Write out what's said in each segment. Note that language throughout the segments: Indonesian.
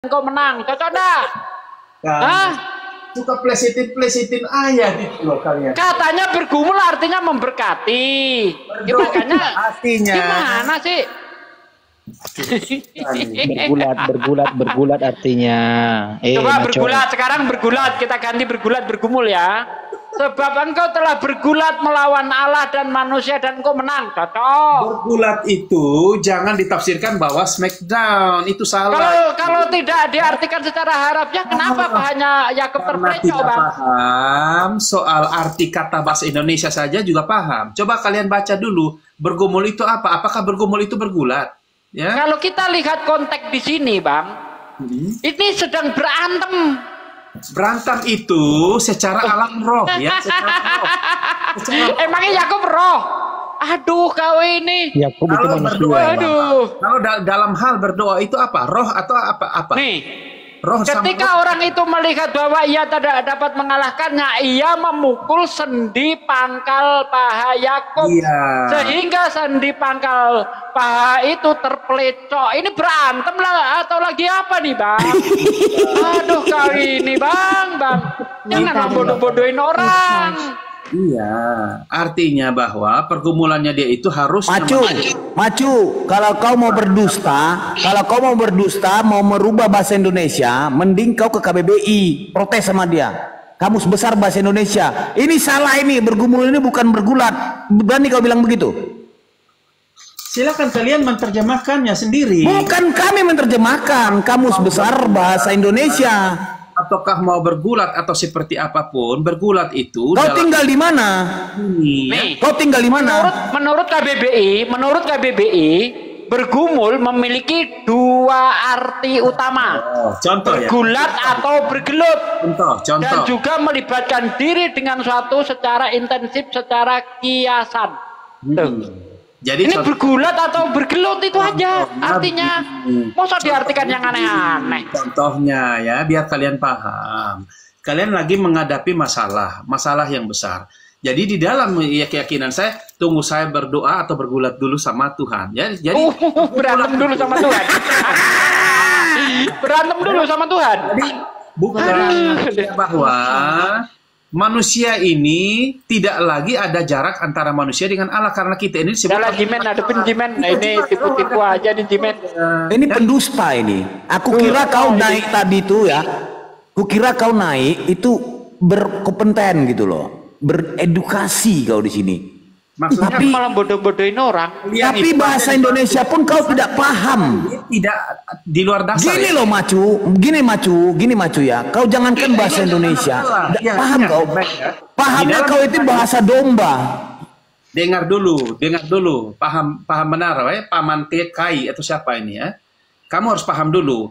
kau menang, cocok enggak? Hah? Suka plesitin ayat itu loh kalian. Katanya bergumul artinya memberkati. Ya, makanya artinya gimana sih? Bergulat artinya. Coba bergulat, sekarang bergulat, kita ganti bergulat bergumul ya. Sebab engkau telah bergulat melawan Allah dan manusia dan engkau menang, cocok. Bergulat itu jangan ditafsirkan bahwa smackdown, itu salah. Kalau tidak diartikan secara harapnya, kenapa hanya Yakub terplencok, Bang? Paham soal arti kata bahasa Indonesia saja juga paham. Coba kalian baca dulu, bergumul itu apa? Apakah bergumul itu bergulat? Ya. Kalau kita lihat konteks di sini, Bang, ini sedang berantem. Berantem itu secara alam roh, ya. Emangnya Yakub roh? Aduh, kau ini. Yakub itu manusia. Aduh. Kalau dalam hal berdoa itu apa? Roh atau apa? Nih, roh ketika orang itu melihat bahwa ia tidak dapat mengalahkannya, ia memukul sendi pangkal paha Yakub, sehingga sendi pangkal paha itu terpelecok. Ini berantem lah atau lagi apa nih, Bang? Aduh, kali ini, Bang. Jangan bodoh-bodohin orang. Iya, artinya bahwa pergumulannya dia itu harus Macu. Kalau kau mau berdusta, mau merubah bahasa Indonesia, mending kau ke KBBI, protes sama dia. Kamus Besar Bahasa Indonesia. Ini salah ini, bergumul ini bukan bergulat. Berani kau bilang begitu? Silakan kalian menerjemahkannya sendiri. Bukan kami menerjemahkan, Kamus Besar Bahasa Indonesia. Ataukah mau bergulat atau seperti apapun, bergulat itu kau tinggal di mana? Kau tinggal di mana? Menurut KBBI, bergumul memiliki dua arti utama. Contoh bergulat atau bergelut. Contoh. Dan juga melibatkan diri dengan suatu secara intensif, secara kiasan. Jadi ini bergulat atau bergelut itu aja artinya. Masa diartikan yang aneh-aneh? Contohnya ya, biar kalian paham. Kalian lagi menghadapi masalah yang besar. Jadi di dalam keyakinan saya, tunggu saya berdoa atau bergulat dulu sama Tuhan. Ya, jadi berantem dulu sama Tuhan. Berantem dulu sama Tuhan. Jadi bukan bahwa manusia ini tidak lagi ada jarak antara manusia dengan Allah, karena kita ini disebut Jimen, ada penjimen. Nah, ini tipu-tipu aja nih Jimen. Ini pendusta ini. Aku kira kau naik tadi itu ya. Kukira kau naik itu berkompeten gitu loh. Beredukasi kau di sini. Maksudnya tapi malah bodoh-bodohin orang. Tapi bahasa Indonesia pun kau tidak paham. Tidak di luar dasar. Gini loh Macu ya. Kau jangankan bahasa Indonesia. Tidak paham kau. Pahamnya kau itu bahasa domba. Dengar dulu. Paham benar, Paman Kai atau siapa ini ya? Kamu harus paham dulu.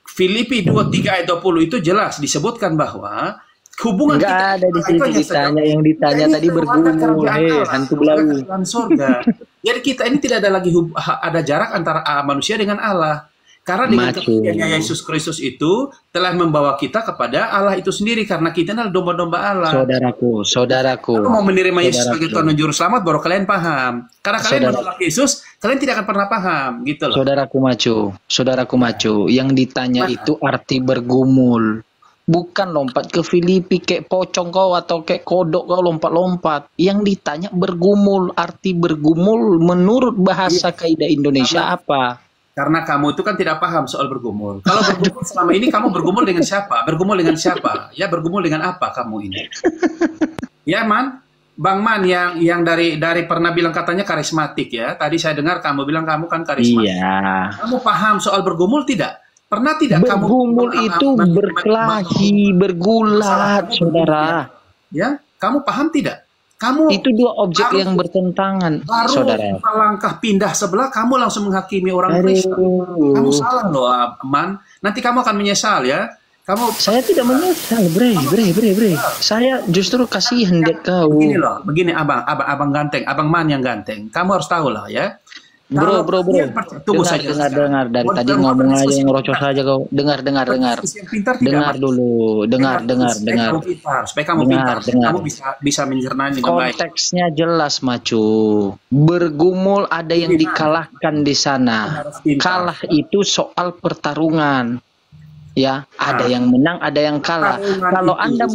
Filipi 2:3 ayat 20 itu jelas disebutkan bahwa hubungan kita ada di sini yang ditanya tadi bergumul, hantu belau. Jadi kita ini tidak ada lagi ada jarak antara manusia dengan Allah. Karena dengan kepercayaannya Yesus Kristus itu telah membawa kita kepada Allah itu sendiri, karena kita adalah domba-domba Allah. Saudaraku. Kalau mau menerima Yesus sebagai Tuhan dan Juru Selamat, baru kalian paham. Karena kalian menolak Yesus, kalian tidak akan pernah paham, gitu loh. Saudaraku Macu, yang ditanya itu arti bergumul. Bukan lompat ke Filipi kayak pocong kau atau kayak kodok kau lompat-lompat. Yang ditanya bergumul, arti bergumul menurut bahasa kaidah Indonesia apa? Karena kamu itu kan tidak paham soal bergumul. Kalau bergumul selama ini kamu bergumul dengan siapa? Ya, bergumul dengan apa kamu ini? Ya, Bang Man yang dari pernah bilang katanya karismatik ya. Tadi saya dengar kamu bilang kamu kan karismatik. Iya. Kamu paham soal bergumul tidak? Pernah tidak bergumul itu berkelahi, bergulat, saudara. Ya, kamu paham tidak? Itu dua objek yang bertentangan, saudara. Langkah pindah sebelah, kamu langsung menghakimi orang Kristen. Kamu salah loh, Man. Nanti kamu akan menyesal ya. Saya tidak menyesal, bre. Saya justru kasihan lihat kau. Begini abang ganteng, abang Man yang ganteng. Kamu harus tahu lah ya. Bro. Tunggu saja. Dengar dari tadi ngomong aja yang rocos saja kau. Dengar. Dengar dulu. Dengar. Supaya kamu pintar. Kamu bisa mencerna dengan baik. Konteksnya jelas, Macu. Bergumul ada yang dikalahkan di sana. Kalah itu soal pertarungan. Ya, ada yang menang, ada yang kalah. Pertarungan Kalau itu Anda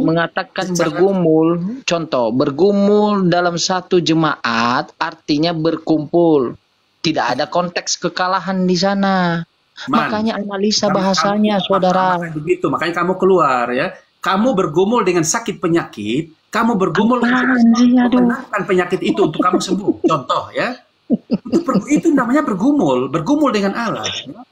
mengatakan secara- bergumul, contoh, bergumul dalam satu jemaat artinya berkumpul. Tidak ada konteks kekalahan di sana. Man, Makanya analisa kamu- bahasanya, kamu- saudara. makanya begitu, makanya kamu keluar ya. Kamu bergumul dengan sakit penyakit, kamu bergumul Apaan sih, aduh. menangkan penyakit itu untuk kamu sembuh. Contoh ya. Itu namanya bergumul dengan Allah.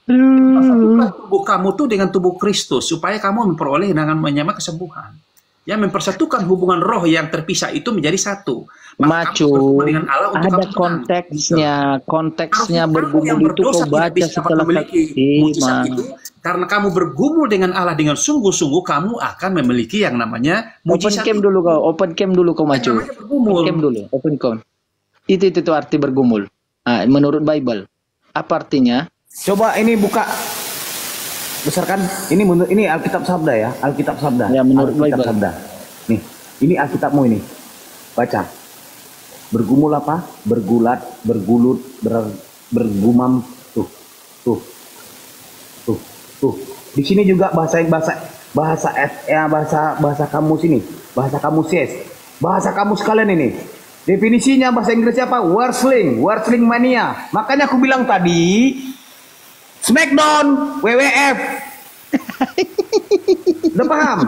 Persatukan tubuh kamu tuh dengan tubuh Kristus supaya kamu memperoleh dengan menyama kesembuhan. Ya, mempersatukan hubungan roh yang terpisah itu menjadi satu. Maka kamu Macu, bergumul dengan Allah untuk ada kamu menang. konteksnya. Konteksnya Harusnya kamu bergumul yang itu berdosa kau tidak baca bisa dapat setelah memiliki mujizat Mas. itu, karena kamu bergumul dengan Allah dengan sungguh-sungguh, kamu akan memiliki yang namanya Open mujizat. cam dulu kau, open cam dulu kau Macu. Namanya bergumul. Open cam dulu, open cam. Itu arti bergumul. Nah, menurut Bible. Apa artinya? Coba ini buka, besarkan. Ini Alkitab Sabda ya, Alkitab Sabda. Ya, menurut Alkitab Bible. Sabda. Nih, ini Alkitabmu ini. Baca. Bergumul apa? Bergulat, bergulut, bergumam. Tuh. Di sini juga bahasa kamus ini, bahasa kamus yes. Bahasa kamus kalian ini. Definisinya bahasa Inggrisnya apa? Wrestling mania. Makanya aku bilang tadi, Smackdown, WWF. Udah paham?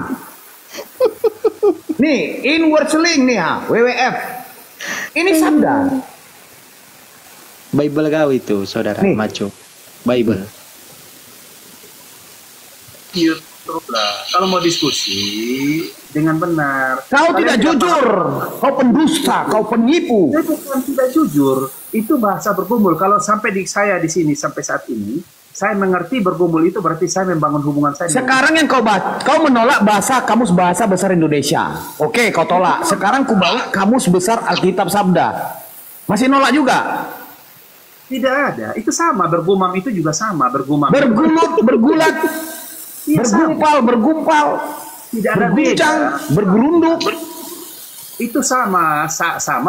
Nih, in wrestling nih ha, WWF. Ini sabda. Bible kau itu, saudara Nih. Macu. Bible. Iya, terus lah. Kalau mau diskusi dengan benar. Kau Kalian tidak jujur, kau pendusta, kau penipu. Itu bukan tidak jujur, itu bahasa bergumul. Kalau sampai saya di sini sampai saat ini, saya mengerti bergumul itu berarti saya membangun hubungan saya. Sekarang yang kau menolak kamus bahasa besar Indonesia. Oke, kau tolak. Sekarang ku bawa kamus besar Alkitab Sabda. Masih nolak juga? Tidak ada, itu sama. Bergumam itu juga sama. Bergumam. Bergulut, bergulat, Iya, sama. bergumpal, Tidak ada berguncang, beda. bergerunduk. Itu sama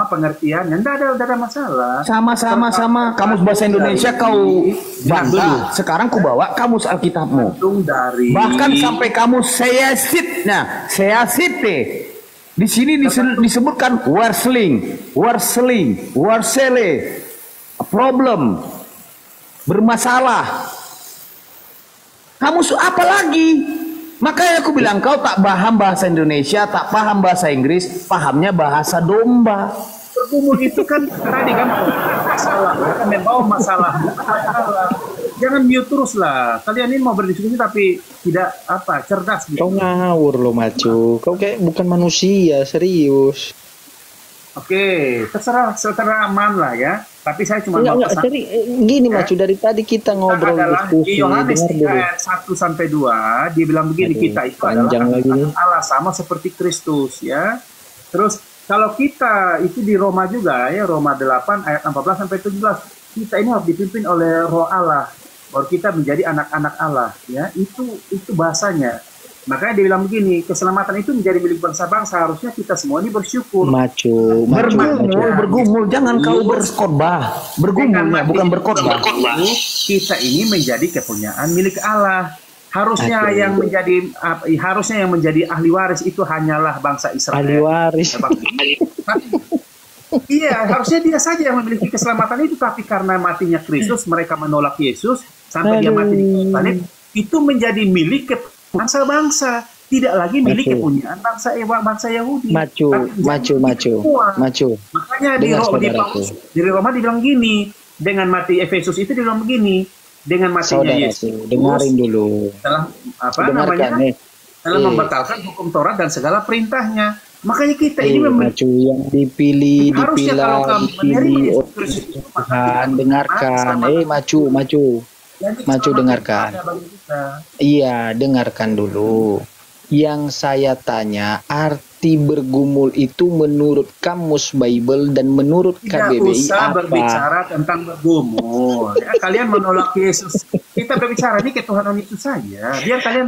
pengertiannya. Tidak ada masalah. Sama. Kamus bahasa Indonesia kau bantah. Sekarang ku bawa kamus Alkitabmu. Hitung dari Bahkan sampai kamus seyasit. Nah, seyasit di sini disebutkan wrestling, problem, bermasalah. Kamus apa lagi? Makanya aku bilang kau tak paham bahasa Indonesia, tak paham bahasa Inggris, pahamnya bahasa domba. bergumul itu kan tadi kan masalah, kan membawa masalah. Jangan mute terus lah. Kalian ini mau berdiskusi tapi tidak cerdas gitu. Kau ngawur lo Macu. Kau kayak bukan manusia, serius. Oke, terserah aman lah ya. Tapi saya cuma mau Enggak, pesan. dari gini Macu, dari tadi kita ngobrol Adalah diskusi. di Yohanes dengar 3 dulu. ayat 1 sampai 2 dia bilang begini, Aduh, kita itu adalah panjang lagi nih. anak Allah sama seperti Kristus ya. Terus kalau kita itu di Roma juga ya, Roma 8 ayat 14 sampai 17, kita ini harus dipimpin oleh Roh Allah baru kita menjadi anak-anak Allah ya. Itu bahasanya. Makanya dia bilang begini, keselamatan itu menjadi milik bangsa-bangsa, harusnya kita semua ini bersyukur. Macu. Bergumul, jangan kau berkhotbah. Bergumul, Dengan bukan mati berkhotbah. itu, kita ini menjadi kepunyaan milik Allah. Harusnya Aduh. yang menjadi ahli waris itu hanyalah bangsa Israel. Ahli waris. Iya, harusnya dia saja yang memiliki keselamatan itu, tapi karena matinya Kristus, mereka menolak Yesus sampai dia mati di kayu salib, itu menjadi milik bangsa-bangsa, tidak lagi milik kepunyaan bangsa Yahudi. Macu. Makanya Dengar, saudaraku. di Roma dibilang gini, dengan mati Efesus itu dibilang begini, dengan matinya Yesus Dengarin dulu. telah Dengarkan nih. telah membatalkan hukum Taurat dan segala perintahnya. Makanya kita ini Macu yang dipilih, harusnya kalau kamu menerima Yesus Kristus itu, maka Tuhan, dengarkan. Macu, dengarkan. Iya, dengarkan dulu. Yang saya tanya, arti bergumul itu menurut kamus Bible dan menurut Tidak KBBI usah apa? berbicara tentang bergumul. Ya, kalian menolak Yesus. Kita berbicara ini ketuhanan itu saja. Biar kalian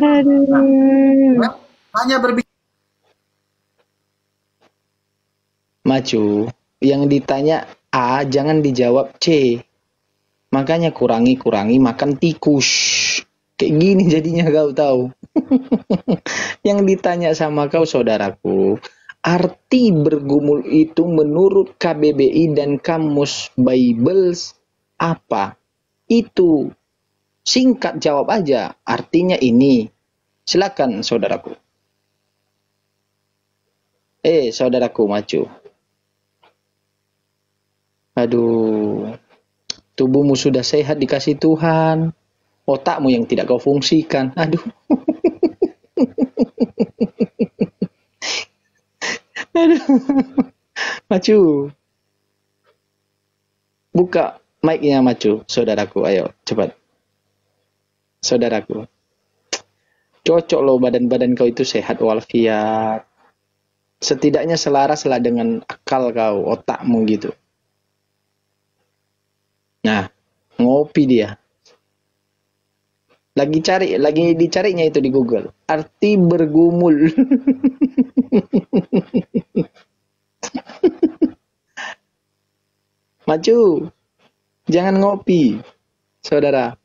hanya berbicara. Macu, yang ditanya A jangan dijawab C. Makanya kurangi makan tikus. Kayak gini jadinya kau tahu. Yang ditanya sama kau saudaraku, arti bergumul itu menurut KBBI dan Kamus Bible apa? Itu singkat jawab aja, artinya ini. Silakan saudaraku. Saudaraku maju. Aduh, tubuhmu sudah sehat dikasih Tuhan. Otakmu yang tidak kau fungsikan. Aduh. Aduh. Maju. Buka mic-nya maju, saudaraku. Ayo, cepat. Saudaraku. Cocok loh badan-badan kau itu sehat walafiat. Setidaknya selaraslah dengan akal kau, otakmu gitu. Nah, ngopi dia. Lagi dicarinya itu di Google. Arti bergumul. Maju. Jangan ngopi, saudara.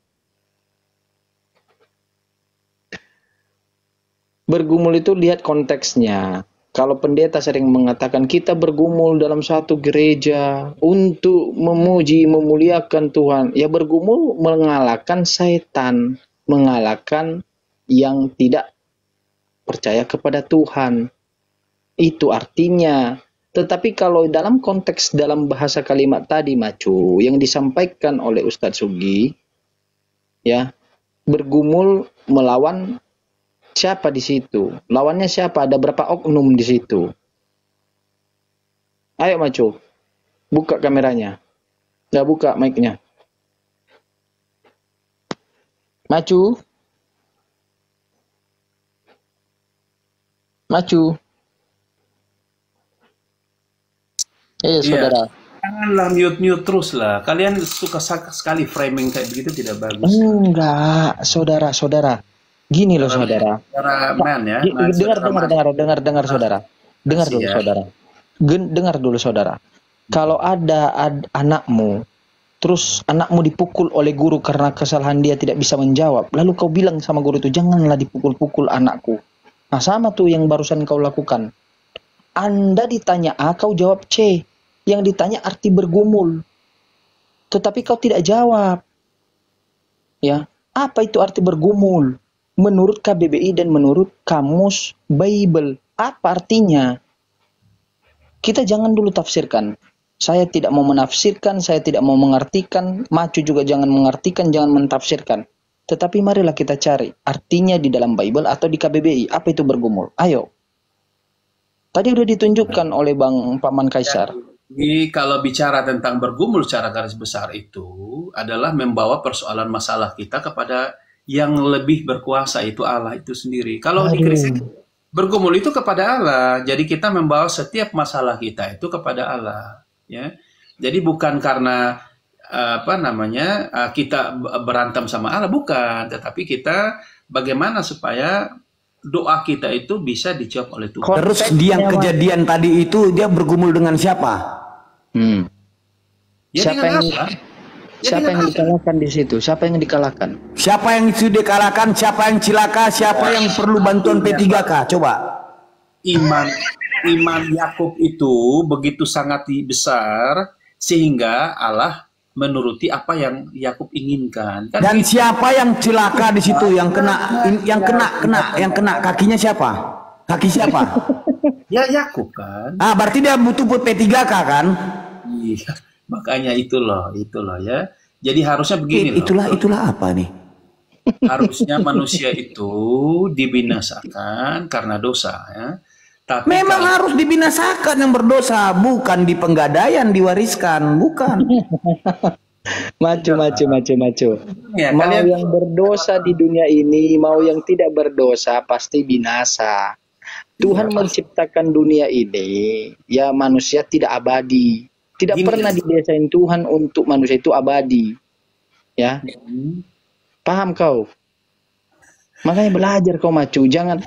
Bergumul itu lihat konteksnya. Kalau pendeta sering mengatakan kita bergumul dalam satu gereja untuk memuji, memuliakan Tuhan. Ya bergumul mengalahkan setan. Mengalahkan yang tidak percaya kepada Tuhan. Itu artinya. Tetapi kalau dalam konteks dalam bahasa kalimat tadi Macu yang disampaikan oleh Ustadz Sugi, ya bergumul melawan siapa di situ? Lawannya siapa? Ada berapa oknum di situ? Ayo Macu, buka kameranya. Nggak buka mic-nya. Maju. Saudara. Janganlah mute terus lah. Kalian suka sekali framing kayak begitu, tidak bagus. Enggak, saudara. Gini loh saudara. Saudara man ya. Dengar saudara. Dengar dulu saudara. Kalau ada anakmu, terus anakmu dipukul oleh guru karena kesalahan dia tidak bisa menjawab. Lalu kau bilang sama guru itu, janganlah dipukul-pukul anakku. Nah sama tuh yang barusan kau lakukan. Anda ditanya A, kau jawab C. Yang ditanya arti bergumul. Tetapi kau tidak jawab. Ya, apa itu arti bergumul? Menurut KBBI dan menurut Kamus Bible. Apa artinya? Kita jangan dulu tafsirkan. Saya tidak mau menafsirkan, saya tidak mau mengartikan, Macu juga jangan mengartikan, jangan mentafsirkan. Tetapi marilah kita cari artinya di dalam Bible atau di KBBI. Apa itu bergumul? Ayo. Tadi udah ditunjukkan oleh Bang Paman Kaisar. Jadi kalau bicara tentang bergumul secara garis besar itu adalah membawa persoalan masalah kita kepada yang lebih berkuasa, itu Allah itu sendiri. Kalau di Kristen bergumul itu kepada Allah. Jadi kita membawa setiap masalah kita itu kepada Allah. Ya, jadi bukan karena kita berantem sama Allah, bukan, tetapi kita bagaimana supaya doa kita itu bisa dijawab oleh Tuhan. Terus di yang kejadian tadi itu dia bergumul dengan siapa? Ya, siapa yang dikalahkan di situ? Siapa yang dikalahkan? Siapa yang itu dikalahkan? Siapa yang cilaka? Siapa yang perlu bantuan P3K? Coba. Iman Yakub itu begitu sangat besar sehingga Allah menuruti apa yang Yakub inginkan. Kan dan siapa yang celaka di situ? Yang kena kakinya siapa? Kaki siapa? Ya Yakub kan. Berarti dia butuh P3K kan? Iya, makanya itulah ya. Jadi harusnya begini loh. Itulah apa nih? Harusnya manusia itu dibinasakan karena dosa ya. Tapi memang harus dibinasakan yang berdosa, bukan di penggadaian diwariskan, bukan. Maju. Ya, mau kalian yang berdosa di dunia ini, mau yang tidak berdosa pasti binasa. Tuhan menciptakan dunia ini, ya manusia tidak abadi. Tidak pernah didesain Tuhan untuk manusia itu abadi. Ya. Paham kau? Makanya belajar kau Macu, jangan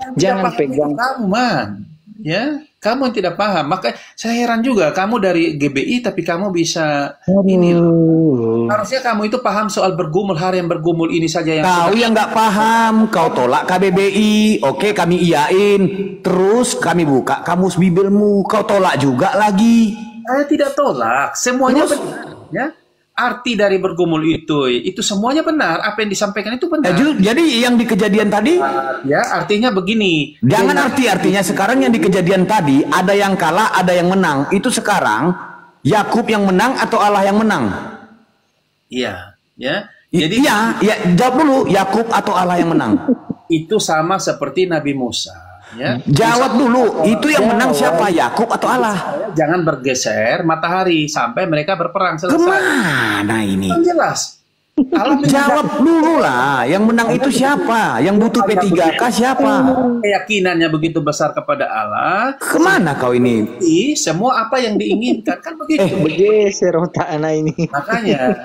pegang kamu, man. Ya, kamu yang tidak paham. Maka saya heran juga, kamu dari GBI tapi kamu bisa ini loh. Harusnya kamu itu paham soal bergumul, hari yang bergumul ini saja yang Kau yang nggak paham, kau tolak KBBI, oke kami iyain, terus kami buka kamus bibelmu, kau tolak juga lagi. Saya tidak tolak, semuanya Terus? benar, ya. Arti dari bergumul itu semuanya benar, apa yang disampaikan itu benar. Jadi yang di kejadian tadi, Ya, artinya begini. jangan artinya sekarang yang di kejadian tadi ada yang kalah, ada yang menang. Itu sekarang Yakub yang menang atau Allah yang menang? Iya, ya. Jadi Iya, jawab dulu, Yakub atau Allah yang menang? itu sama seperti Nabi Musa. Ya. Jawab dulu, itu yang menang siapa, Yakub atau Allah? Jangan bergeser matahari sampai mereka berperang selesai. Kemana ini? Kan jelas. Allah Jawab dulu lah, yang menang itu siapa? Yang butuh P3K siapa? keyakinannya begitu besar kepada Allah. Kemana kau ini? Semua apa yang diinginkan kan begitu. Bergeser otak anak ini. Makanya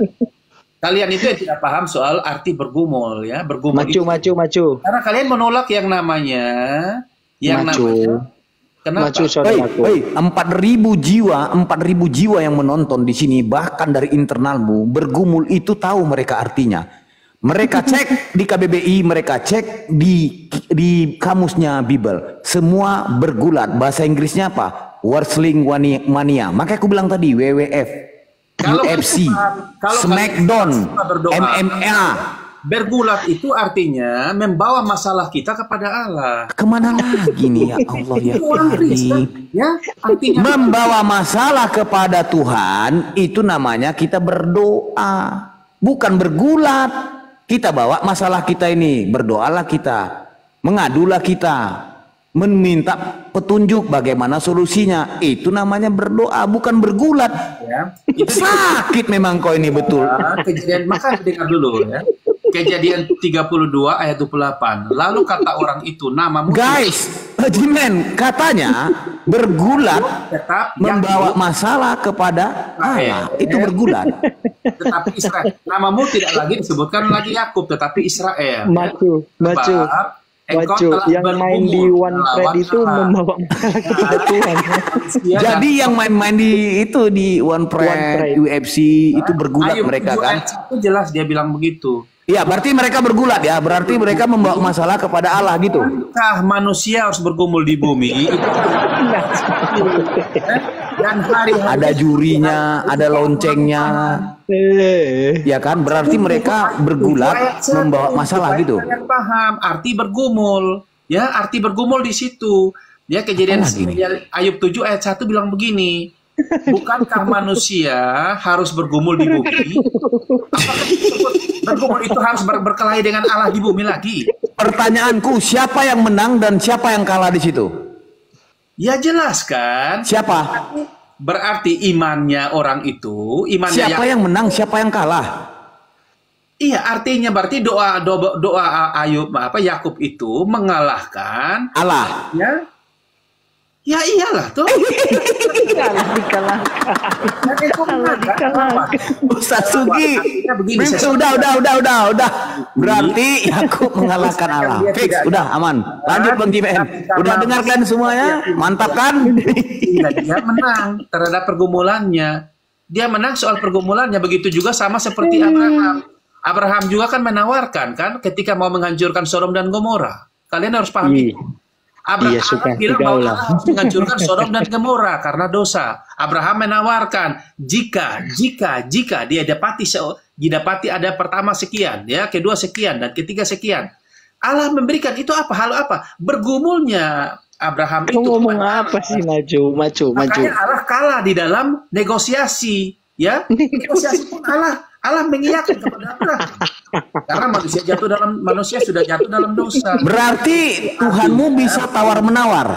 kalian itu yang tidak paham soal arti bergumul, ya. Bergumul Macu. karena kalian menolak yang namanya kenapa? Macu saudaraku. 4.000 jiwa yang menonton di sini, bahkan dari internalmu, bergumul itu tahu mereka artinya. Mereka cek di KBBI, mereka cek di kamusnya Bible. Semua bergulat. Bahasa Inggrisnya apa? Wrestling Mania. Makanya aku bilang tadi WWF, UFC, Smackdown, MMA. Bergulat itu artinya membawa masalah kita kepada Allah. Kemana lagi nih ya Allah ya Itu orang Kristen, Karim? ya, artinya Membawa masalah kepada Tuhan itu namanya kita berdoa, bukan bergulat. Kita bawa masalah kita ini, berdoalah kita, mengadulah kita, meminta petunjuk bagaimana solusinya. Itu namanya berdoa, bukan bergulat. ya, itu Sakit memang kau ini betul. kejadian. Maka dengar dulu, ya. Kejadian 32 ayat 28. Lalu kata orang itu, namamu Guys, Jimen, katanya bergulat tetap membawa masalah kepada Allah. Itu bergulat. tetapi Israel. Namamu tidak lagi disebutkan lagi Yakub, tetapi Israel. Macu. Sebab engkau Macu, telah yang main di bergumul One Pride itu melawan Allah. membawa masalah kepada Tuhan. Manusia Jadi dan- yang main-main di One Pride, UFC itu bergulat Ayub mereka 7 kan? ayat 1 jelas dia bilang begitu. Iya, berarti mereka bergulat ya. Berarti mereka membawa masalah kepada Allah gitu. Apakah manusia harus bergumul di bumi? Dan hari-hari Ada jurinya, ada loncengnya. Ya kan? Berarti mereka bergulat membawa masalah gitu. Kalian paham arti bergumul, ya, arti bergumul di situ. Ya, kejadian Apa lagi nih? Ayub 7 ayat 1 bilang begini. Bukankah manusia harus bergumul di bumi? Apakah bergumul itu harus berkelahi dengan Allah di bumi lagi? Pertanyaanku, siapa yang menang dan siapa yang kalah di situ? Ya jelas kan. Siapa? Berarti imannya orang itu, imannya Siapa yang menang, siapa yang kalah? Iya, artinya berarti doa Ayub Yakub itu mengalahkan Allah. ya. Ya iyalah tuh. Dikalahkan. Ustaz Sugi. Artinya begini, Udah. Berarti Yakub mengalahkan Allah. Fix, udah aman. Lanjut Bang Jimen. Udah dengar kalian semuanya? Mantap kan? Dia menang terhadap pergumulannya. Dia menang soal pergumulannya. Begitu juga sama seperti Abraham. Abraham juga kan menawarkan kan ketika mau menghancurkan Sodom dan Gomora. Kalian harus pahami. Abraham suka bilang bahwa Allah harus menghancurkan Sodom dan Gomora karena dosa. Abraham menawarkan jika dia didapati ada pertama sekian, ya, kedua sekian dan ketiga sekian. Allah memberikan itu apa? Hal apa? Bergumulnya Abraham Kau itu. ngomong apa sih Macu? Makanya Allah kalah di dalam negosiasi, ya. Negosiasi pun Allah mengiyakan kepada Abraham. Karena manusia sudah jatuh dalam dosa. Berarti Tuhanmu bisa tawar-menawar.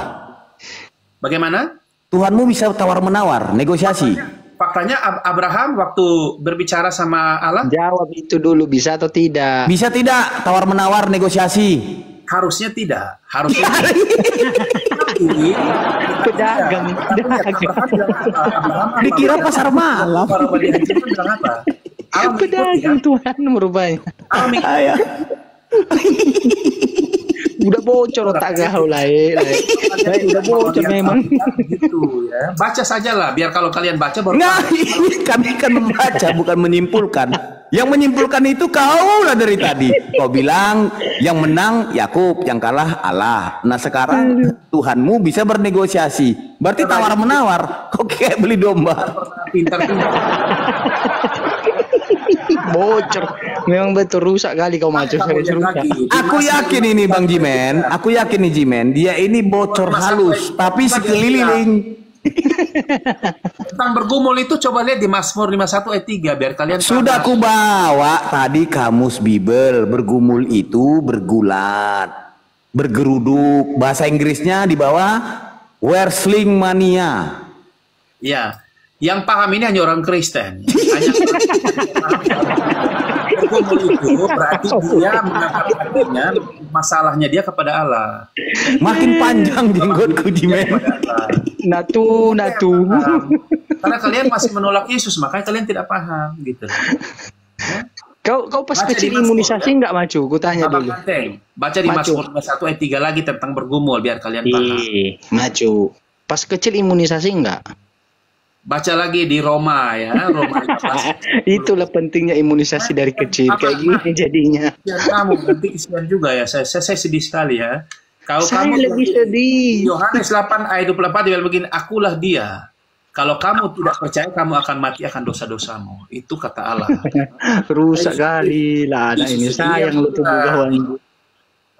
Bagaimana? Tuhanmu bisa tawar-menawar, negosiasi. Faktanya Abraham waktu berbicara sama Allah Jawab itu dulu, bisa atau tidak? Bisa tidak tawar-menawar negosiasi? harusnya tidak. Harusnya tapi Pedagang. Dikira pasar malam. Para dihancurkan bilang apa? Allah mengikuti, Pedagang kan? Tuhan merubahnya. Allah mengikuti. Ayo. Udah bocor otak kau lah, udah bocor memang. Gitu ya. Baca saja lah, biar kalau kalian baca baru. Nah, ini kami kan membaca bukan menyimpulkan. Yang menyimpulkan itu kau lah dari tadi. Kau bilang yang menang Yakub, yang kalah Allah. Nah sekarang Tuhanmu bisa bernegosiasi. Berarti tawar menawar. Kok kayak beli domba? Pintar-pintar. Bocor. Memang betul rusak kali kau Macu. Aku yakin ini Bang Jimen. Aku yakin nih Jimen. Dia ini bocor halus, tapi sekeliling. Tentang bergumul itu coba lihat di Mazmur 51 ayat 3 biar kalian Sudah aku bawa tadi kamus Bible. Bergumul itu bergulat, bergeruduk. Bahasa Inggrisnya di bawah wrestling mania. Ya, yang paham ini hanya orang Kristen. Hanya bergumul itu berarti dia mengangkat hatinya, masalahnya dia kepada Allah. Makin panjang jenggotku Jimen. Natu. Karena kalian masih menolak Yesus, makanya kalian tidak paham gitu. Ya? Kau pas Baca kecil di Mazmur, imunisasi enggak Macu? Ku tanya dulu. Baca di Mazmur 1 ayat 3 lagi tentang bergumul biar kalian paham. Macu. Pas kecil imunisasi enggak? Baca lagi di Roma ya, Roma 15. Itulah pentingnya imunisasi dari kecil. Kayak gini jadinya. Ya kamu nanti kesian juga ya. Saya sedih sekali ya. Kalau Saya kamu lebih sedih. Yohanes 8 ayat 24 dia bilang begini, akulah dia. Kalau kamu tidak percaya, kamu akan mati akan dosa-dosamu. Itu kata Allah. Rusak kali lah anak ini. Sayang lu tuh kawan.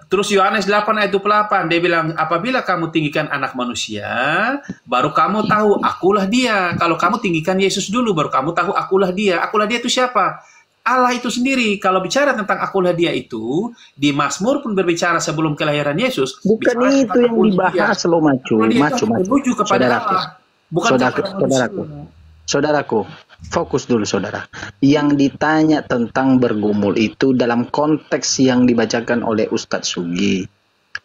Terus Yohanes 8 ayat 28 dia bilang, apabila kamu tinggikan anak manusia, baru kamu tahu akulah dia. Kalau kamu tinggikan Yesus dulu, baru kamu tahu akulah dia. Akulah dia itu siapa? Allah itu sendiri. Kalau bicara tentang akulah dia itu, di Mazmur pun berbicara sebelum kelahiran Yesus. Bukan itu yang dibahas loh Macu. Menuju kepada Saudaraku. Allah. Bukan Saudaraku, fokus dulu saudara. Yang ditanya tentang bergumul itu dalam konteks yang dibacakan oleh Ustadz Sugi.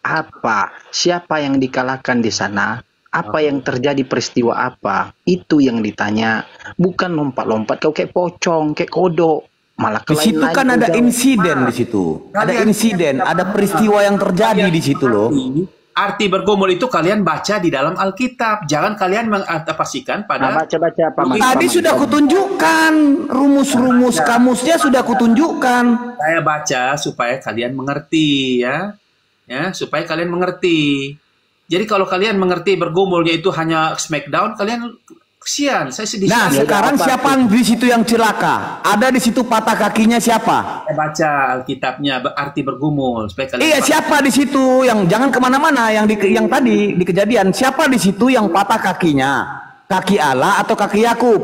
Apa? Siapa yang dikalahkan di sana? Apa yang terjadi, peristiwa apa? Itu yang ditanya. Bukan lompat-lompat kau kayak pocong, kayak kodok. Malah di situ kan ada insiden di situ. Ada insiden, ada peristiwa yang terjadi di situ loh. Arti bergumul itu kalian baca di dalam Alkitab. Jangan kalian mengadaptasikan pada baca-baca apa. Tadi sudah kutunjukkan rumus-rumus kamusnya sudah kutunjukkan. Saya baca supaya kalian mengerti ya. Ya, supaya kalian mengerti. Jadi kalau kalian mengerti bergumulnya itu hanya smackdown, kalian kesian, saya sedih. Nah, sekarang siapa di situ yang celaka? Ada di situ patah kakinya siapa? Saya baca Alkitabnya arti bergumul supaya kalian. Iya, siapa di situ yang jangan kemana-mana yang tadi di kejadian siapa di situ yang patah kakinya? Kaki Allah atau kaki Yakub?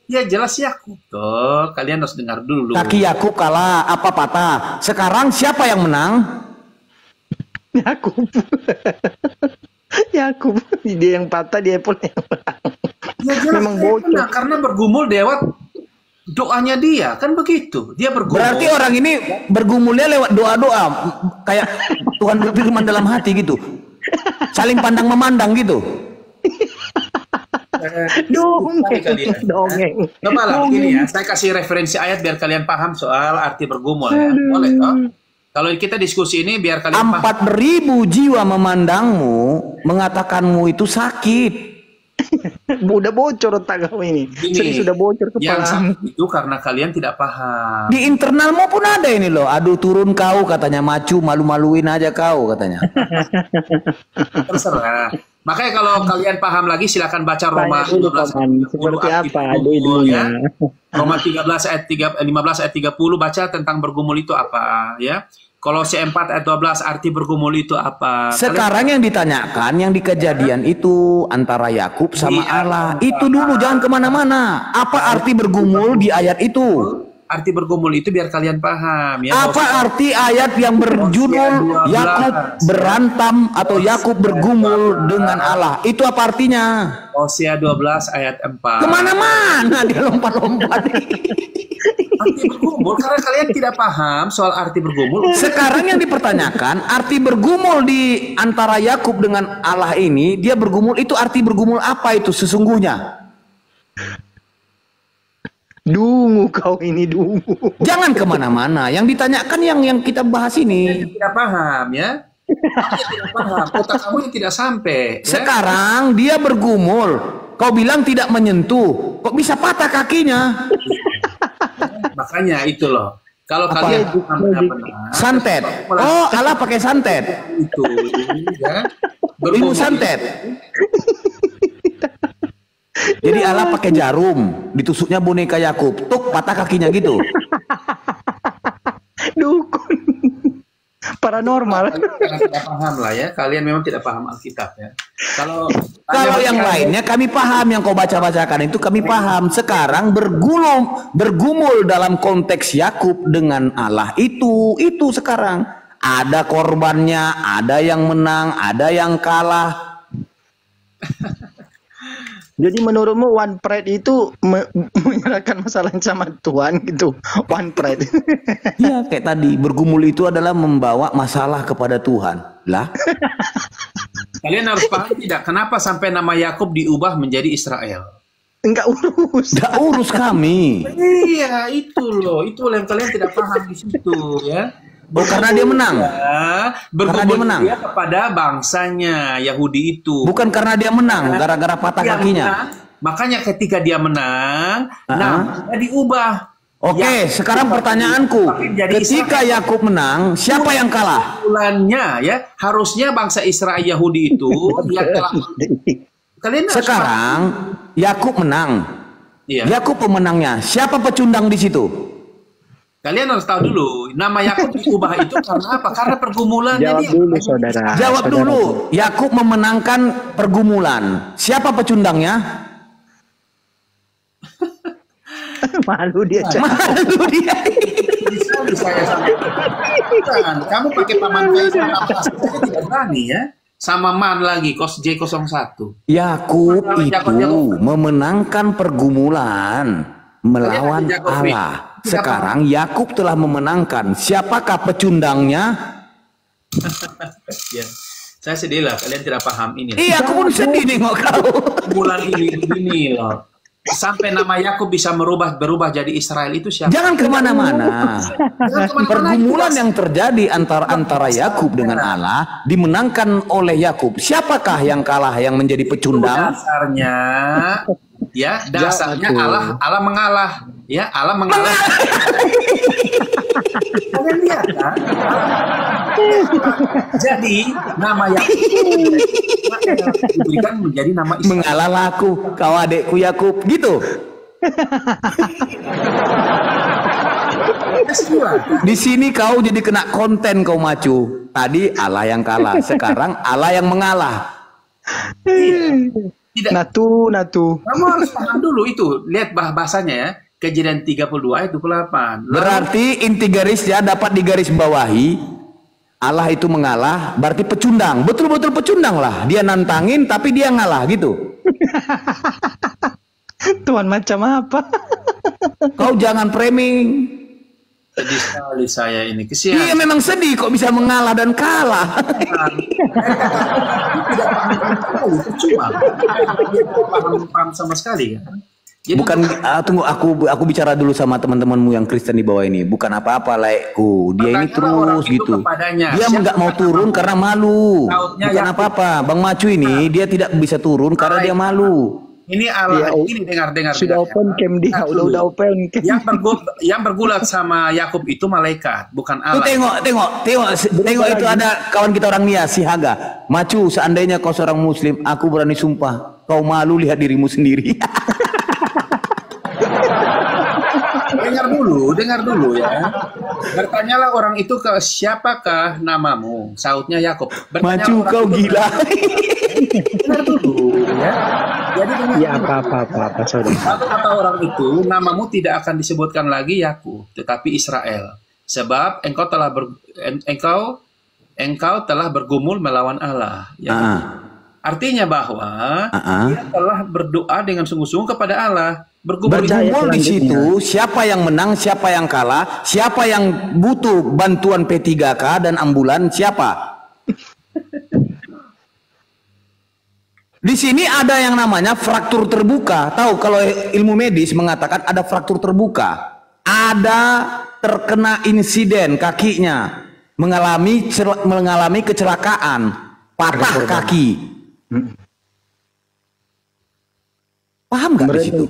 Ya jelas Yakub. Tuh, kalian harus dengar dulu. Kaki Yakub kalah apa patah? Sekarang siapa yang menang? Yakub. Yakub, dia yang patah, dia pun yang menang. Ya jelas, memang bocor. Karena bergumul lewat doanya dia, kan begitu. Dia bergumul. Berarti orang ini bergumulnya lewat doa-doa, kayak Tuhan berfirman dalam hati gitu. Saling pandang memandang gitu. Dongeng. Coba lah begini ya, saya kasih referensi ayat biar kalian paham soal arti bergumul ya. Boleh toh? Kalau kita diskusi ini biar kalian 4.000 jiwa memandangmu, mengatakanmu itu sakit. Udah bocor otak kamu ini. Sudah bocor kepala. Yang sakit itu karena kalian tidak paham. Di internalmu pun ada ini loh. Aduh turun kau katanya, Macu, malu-maluin aja kau katanya. Terserah. Makanya kalau kalian paham lagi silakan baca Roma 15 seperti apa ya. Roma 13 ayat 15 ayat 30 baca tentang bergumul itu apa ya. Kolose 4 ayat 12 arti bergumul itu apa. Sekarang yang ditanyakan yang di kejadian itu antara Yakub sama Allah. Itu dulu jangan kemana-mana. Apa arti bergumul di ayat itu? Arti bergumul itu biar kalian paham ya. Apa arti ayat yang berjudul Yakub berantem atau Yakub bergumul dengan Allah? Itu apa artinya? Hosea 12 ayat 4. Kemana-mana dia lompat-lompat. Arti bergumul karena kalian tidak paham soal arti bergumul. Sekarang yang dipertanyakan arti bergumul di antara Yakub dengan Allah ini, dia bergumul itu arti bergumul apa itu sesungguhnya? Dungu kau ini dungu. Jangan kemana-mana. Yang ditanyakan yang kita bahas ini. Tidak paham ya. tidak paham. Otak kamu yang tidak sampai. Ya? Sekarang dia bergumul. Kau bilang tidak menyentuh. Kok bisa patah kakinya? Makanya itu loh. Kalau kalian benar-benar santet. Oh, Allah pakai santet. Itu ya. Ilmu santet. Jadi Allah pakai jarum, ditusuknya boneka Yakub, tuk patah kakinya gitu. Dukun. Paranormal. Kalian tidak paham lah ya. Kalian memang tidak paham Alkitab ya. Kalau yang lainnya kami paham, yang kau baca-bacakan itu kami paham. Sekarang bergumul dalam konteks Yakub dengan Allah itu sekarang ada korbannya, ada yang menang, ada yang kalah. Jadi menurutmu One Pride itu menyerahkan masalah sama Tuhan gitu? One Pride. Iya, kayak tadi bergumul itu adalah membawa masalah kepada Tuhan. Lah. Kalian harus paham tidak kenapa sampai nama Yakub diubah menjadi Israel? Enggak urus. Enggak urus kami. Iya, itu loh. Itu yang kalian tidak paham di situ ya. Oh, karena dia menang. Karena dia menang. Dia kepada bangsanya Yahudi itu. Bukan karena dia menang, gara-gara patah kakinya. Menang, makanya ketika dia menang, namanya diubah. Oke, sekarang pertanyaanku, ketika Yakub menang, siapa yang kalah? Bulannya ya, harusnya bangsa Israel Yahudi itu yang kalah. Sekarang Yakub menang. Iya. Yakub pemenangnya. Siapa pecundang di situ? Kalian harus tahu dulu, nama Yakub diubah itu karena apa? Karena pergumulannya. Jawab dulu, saudara. Jawab dulu. Yakub memenangkan pergumulan. Siapa pecundangnya? Malu dia. Malu dia. Saya sampaikan. Kamu pakai paman Kaisar apa saja tidak berani ya? Sama Man lagi, kos J01. Yakub itu memenangkan pergumulan melawan Allah. Sekarang Yakub telah memenangkan. Siapakah pecundangnya? Ya, saya sedih lah. Kalian tidak paham ini. Iya, aku pun sedih nengok kau. Bulan ini begini loh. Sampai nama Yakub bisa berubah jadi Israel itu siapa? Jangan kemana-mana. Pergumulan yang terjadi antara Yakub dengan Allah dimenangkan oleh Yakub. Siapakah yang kalah, yang menjadi pecundang? Dasarnya Allah mengalah. Ya, Allah mengalah. Kalian lihat kan? Jadi nama Yakub diberikan menjadi nama Israel. Mengalah aku, kau adekku Yakub, gitu. Di sini kau jadi kena konten kau macu. Tadi Allah yang kalah, sekarang Allah yang mengalah. Tidak. Natu. Kamu harus paham dulu itu. Lihat bahasanya ya. Kejadian 32 ayat 28. Berarti inti garisnya dapat digaris bawahi. Allah itu mengalah, berarti pecundang. Betul-betul pecundang lah. Dia nantangin tapi dia ngalah gitu. Tuhan macam apa? Kau jangan framing. Sedih sekali saya ini. Kesian. Iya memang sedih kok bisa mengalah dan kalah. Tidak paham sama sekali kan. Jadi, bukan tunggu aku bicara dulu sama teman-temanmu yang Kristen di bawah ini. Bukan apa-apa laikku. Dia ini terus gitu. Dia nggak mau turun karena malu. Bukan apa-apa. Bang Macu ini dia tidak bisa turun karena dia malu. Ini Allah, ini dengar. Sudah open cam dia, udah open cam. Yang bergulat sama Yakub itu malaikat, bukan Allah. Tengok itu ada kawan kita orang Nia, si Haga. Macu, seandainya kau seorang Muslim, aku berani sumpah, kau malu lihat dirimu sendiri. Dengar dulu ya. Bertanyalah orang itu ke siapakah namamu? Sautnya Yakub. Macu kau gila. Dengar dulu ya. Jadi ya apa saudara. Satu kata orang itu namamu tidak akan disebutkan lagi Yakub, tetapi Israel. Sebab engkau telah bergumul melawan Allah. Ya. Artinya bahwa dia telah berdoa dengan sungguh-sungguh kepada Allah. Bergumul di situ, siapa yang menang, siapa yang kalah, siapa yang butuh bantuan P3K dan ambulan, siapa? Di sini ada yang namanya fraktur terbuka. Tahu kalau ilmu medis mengatakan ada fraktur terbuka. Ada terkena insiden kakinya. mengalami kecelakaan, patah kaki. Paham nggak di situ?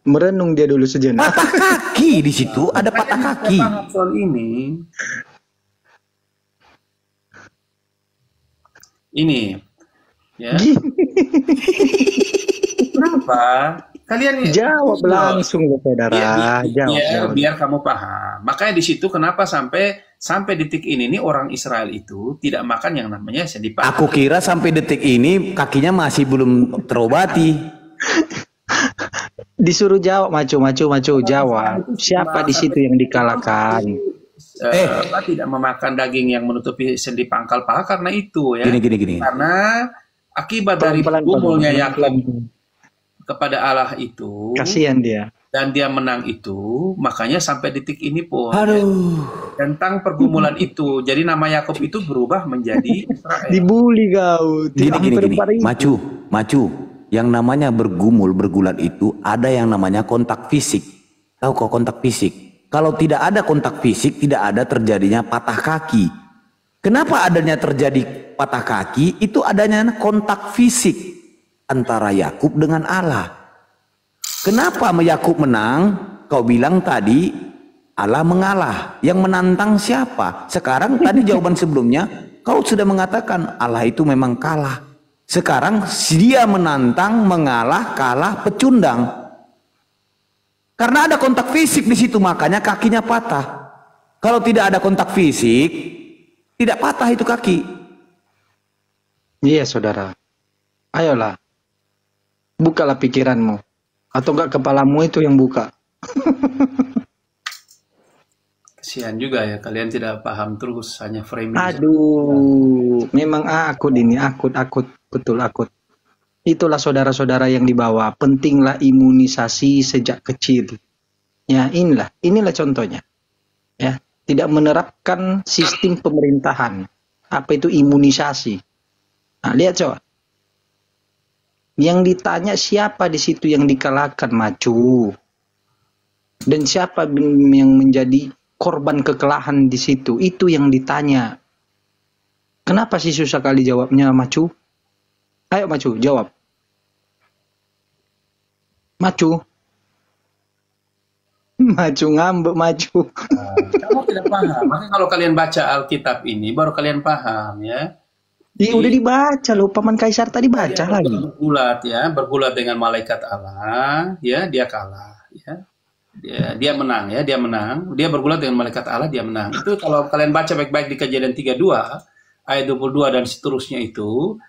Merenung dia dulu sejenak. Patah kaki di situ, ada patah kaki. Soal ini, ya. Kenapa? Kalian jawab langsung, saudara. Biar kamu paham. Makanya di situ kenapa sampai detik ini nih orang Israel itu tidak makan yang namanya sendi paha. Aku kira sampai detik ini kakinya masih belum terobati. Disuruh jawab, macu jawab. Siapa di situ yang dikalahkan? Tidak memakan daging yang menutupi sendi pangkal paha karena itu ya. Gini. Karena akibat dari bergumulnya Yakub kepada Allah itu, kasihan dia, dan dia menang itu, makanya sampai detik ini pun tentang pergumulan itu, jadi nama Yakub itu berubah menjadi Israel. Dibully kau. Gini. Macu. Yang namanya bergulat itu ada yang namanya kontak fisik. Tahu kok kontak fisik? Kalau tidak ada kontak fisik, tidak ada terjadinya patah kaki. Kenapa adanya terjadi patah kaki? Itu adanya kontak fisik antara Yakub dengan Allah. Kenapa Yakub menang? Kau bilang tadi Allah mengalah. Yang menantang siapa? Sekarang tadi jawaban sebelumnya kau sudah mengatakan Allah itu memang kalah. Sekarang dia menantang, mengalah, kalah, pecundang. Karena ada kontak fisik di situ, makanya kakinya patah. Kalau tidak ada kontak fisik, tidak patah itu kaki. Iya, saudara. Ayolah. Bukalah pikiranmu. Atau enggak kepalamu itu yang buka. Kasihan juga ya, kalian tidak paham terus, hanya framing. Aduh, memang akut ini, akut. Betul, akut. Itulah saudara-saudara yang dibawa. Pentinglah imunisasi sejak kecil. Ya, inilah contohnya. Ya, tidak menerapkan sistem pemerintahan. Apa itu imunisasi? Nah, lihat coba. Yang ditanya siapa di situ yang dikalahkan, macu. Dan siapa yang menjadi korban kekalahan di situ? Itu yang ditanya. Kenapa sih susah kali jawabnya, macu? Ayo macu, jawab. Macu. Macu ngambek, macu. Kamu tidak paham. Makanya kalau kalian baca Alkitab ini, baru kalian paham ya. Udah dibaca loh, Paman Kaisar tadi baca lagi. Bergulat dengan malaikat Allah, ya dia kalah, ya. Dia menang ya, dia bergulat dengan malaikat Allah, dia menang. Itu kalau kalian baca baik-baik di Kejadian 32 ayat 22 dan seterusnya itu.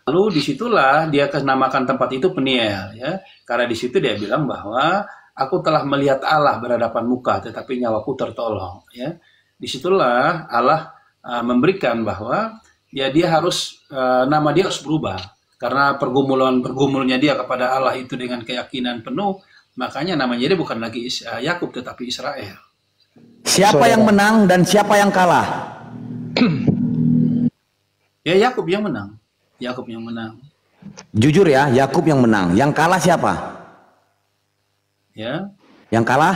Lalu disitulah dia namakan tempat itu Peniel ya, karena di situ dia bilang bahwa aku telah melihat Allah berhadapan muka, tetapi nyawaku tertolong ya. Disitulah Allah memberikan bahwa ya dia harus nama dia harus berubah karena pergumulnya dia kepada Allah itu dengan keyakinan penuh, makanya namanya dia bukan lagi Yakub tetapi Israel. Siapa yang menang dan siapa yang kalah? Ya Yakub yang menang. Yakub yang menang. Jujur ya, Yakub yang menang. Yang kalah siapa? Ya. Yang kalah?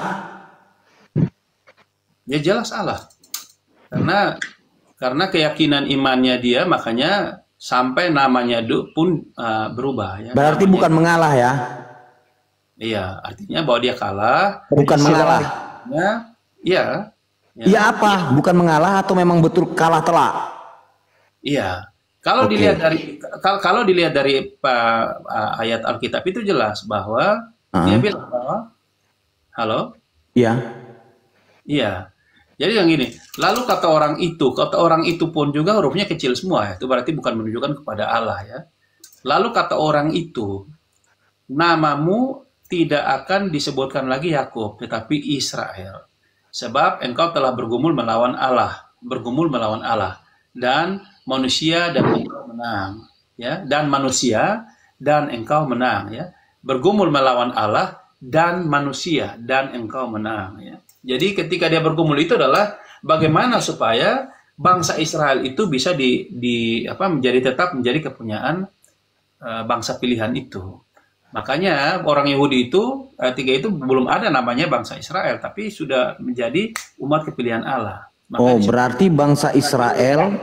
Ya jelas Allah. Karena keyakinan imannya dia, makanya sampai namanya pun berubah. Ya. Berarti namanya bukan mengalah ya? Iya, artinya bahwa dia kalah. Bukan mengalah. Iya. Iya apa? Bukan mengalah atau memang betul kalah telak? Iya. Kalau dilihat dari ayat Alkitab itu jelas bahwa dia bilang bahwa halo? Iya. Iya. Jadi yang gini, lalu kata orang itu pun juga hurufnya kecil semua ya. Itu berarti bukan menunjukkan kepada Allah ya. Lalu kata orang itu, namamu tidak akan disebutkan lagi Yakub, tetapi Israel. Sebab engkau telah bergumul melawan Allah, dan manusia dan engkau menang, ya. Dan manusia dan engkau menang, ya. Bergumul melawan Allah dan manusia dan engkau menang, ya. Jadi ketika dia bergumul itu adalah bagaimana supaya bangsa Israel itu bisa tetap menjadi kepunyaan bangsa pilihan itu. Makanya orang Yahudi itu ketika itu belum ada namanya bangsa Israel, tapi sudah menjadi umat kepilihan Allah. Oh, berarti bangsa Israel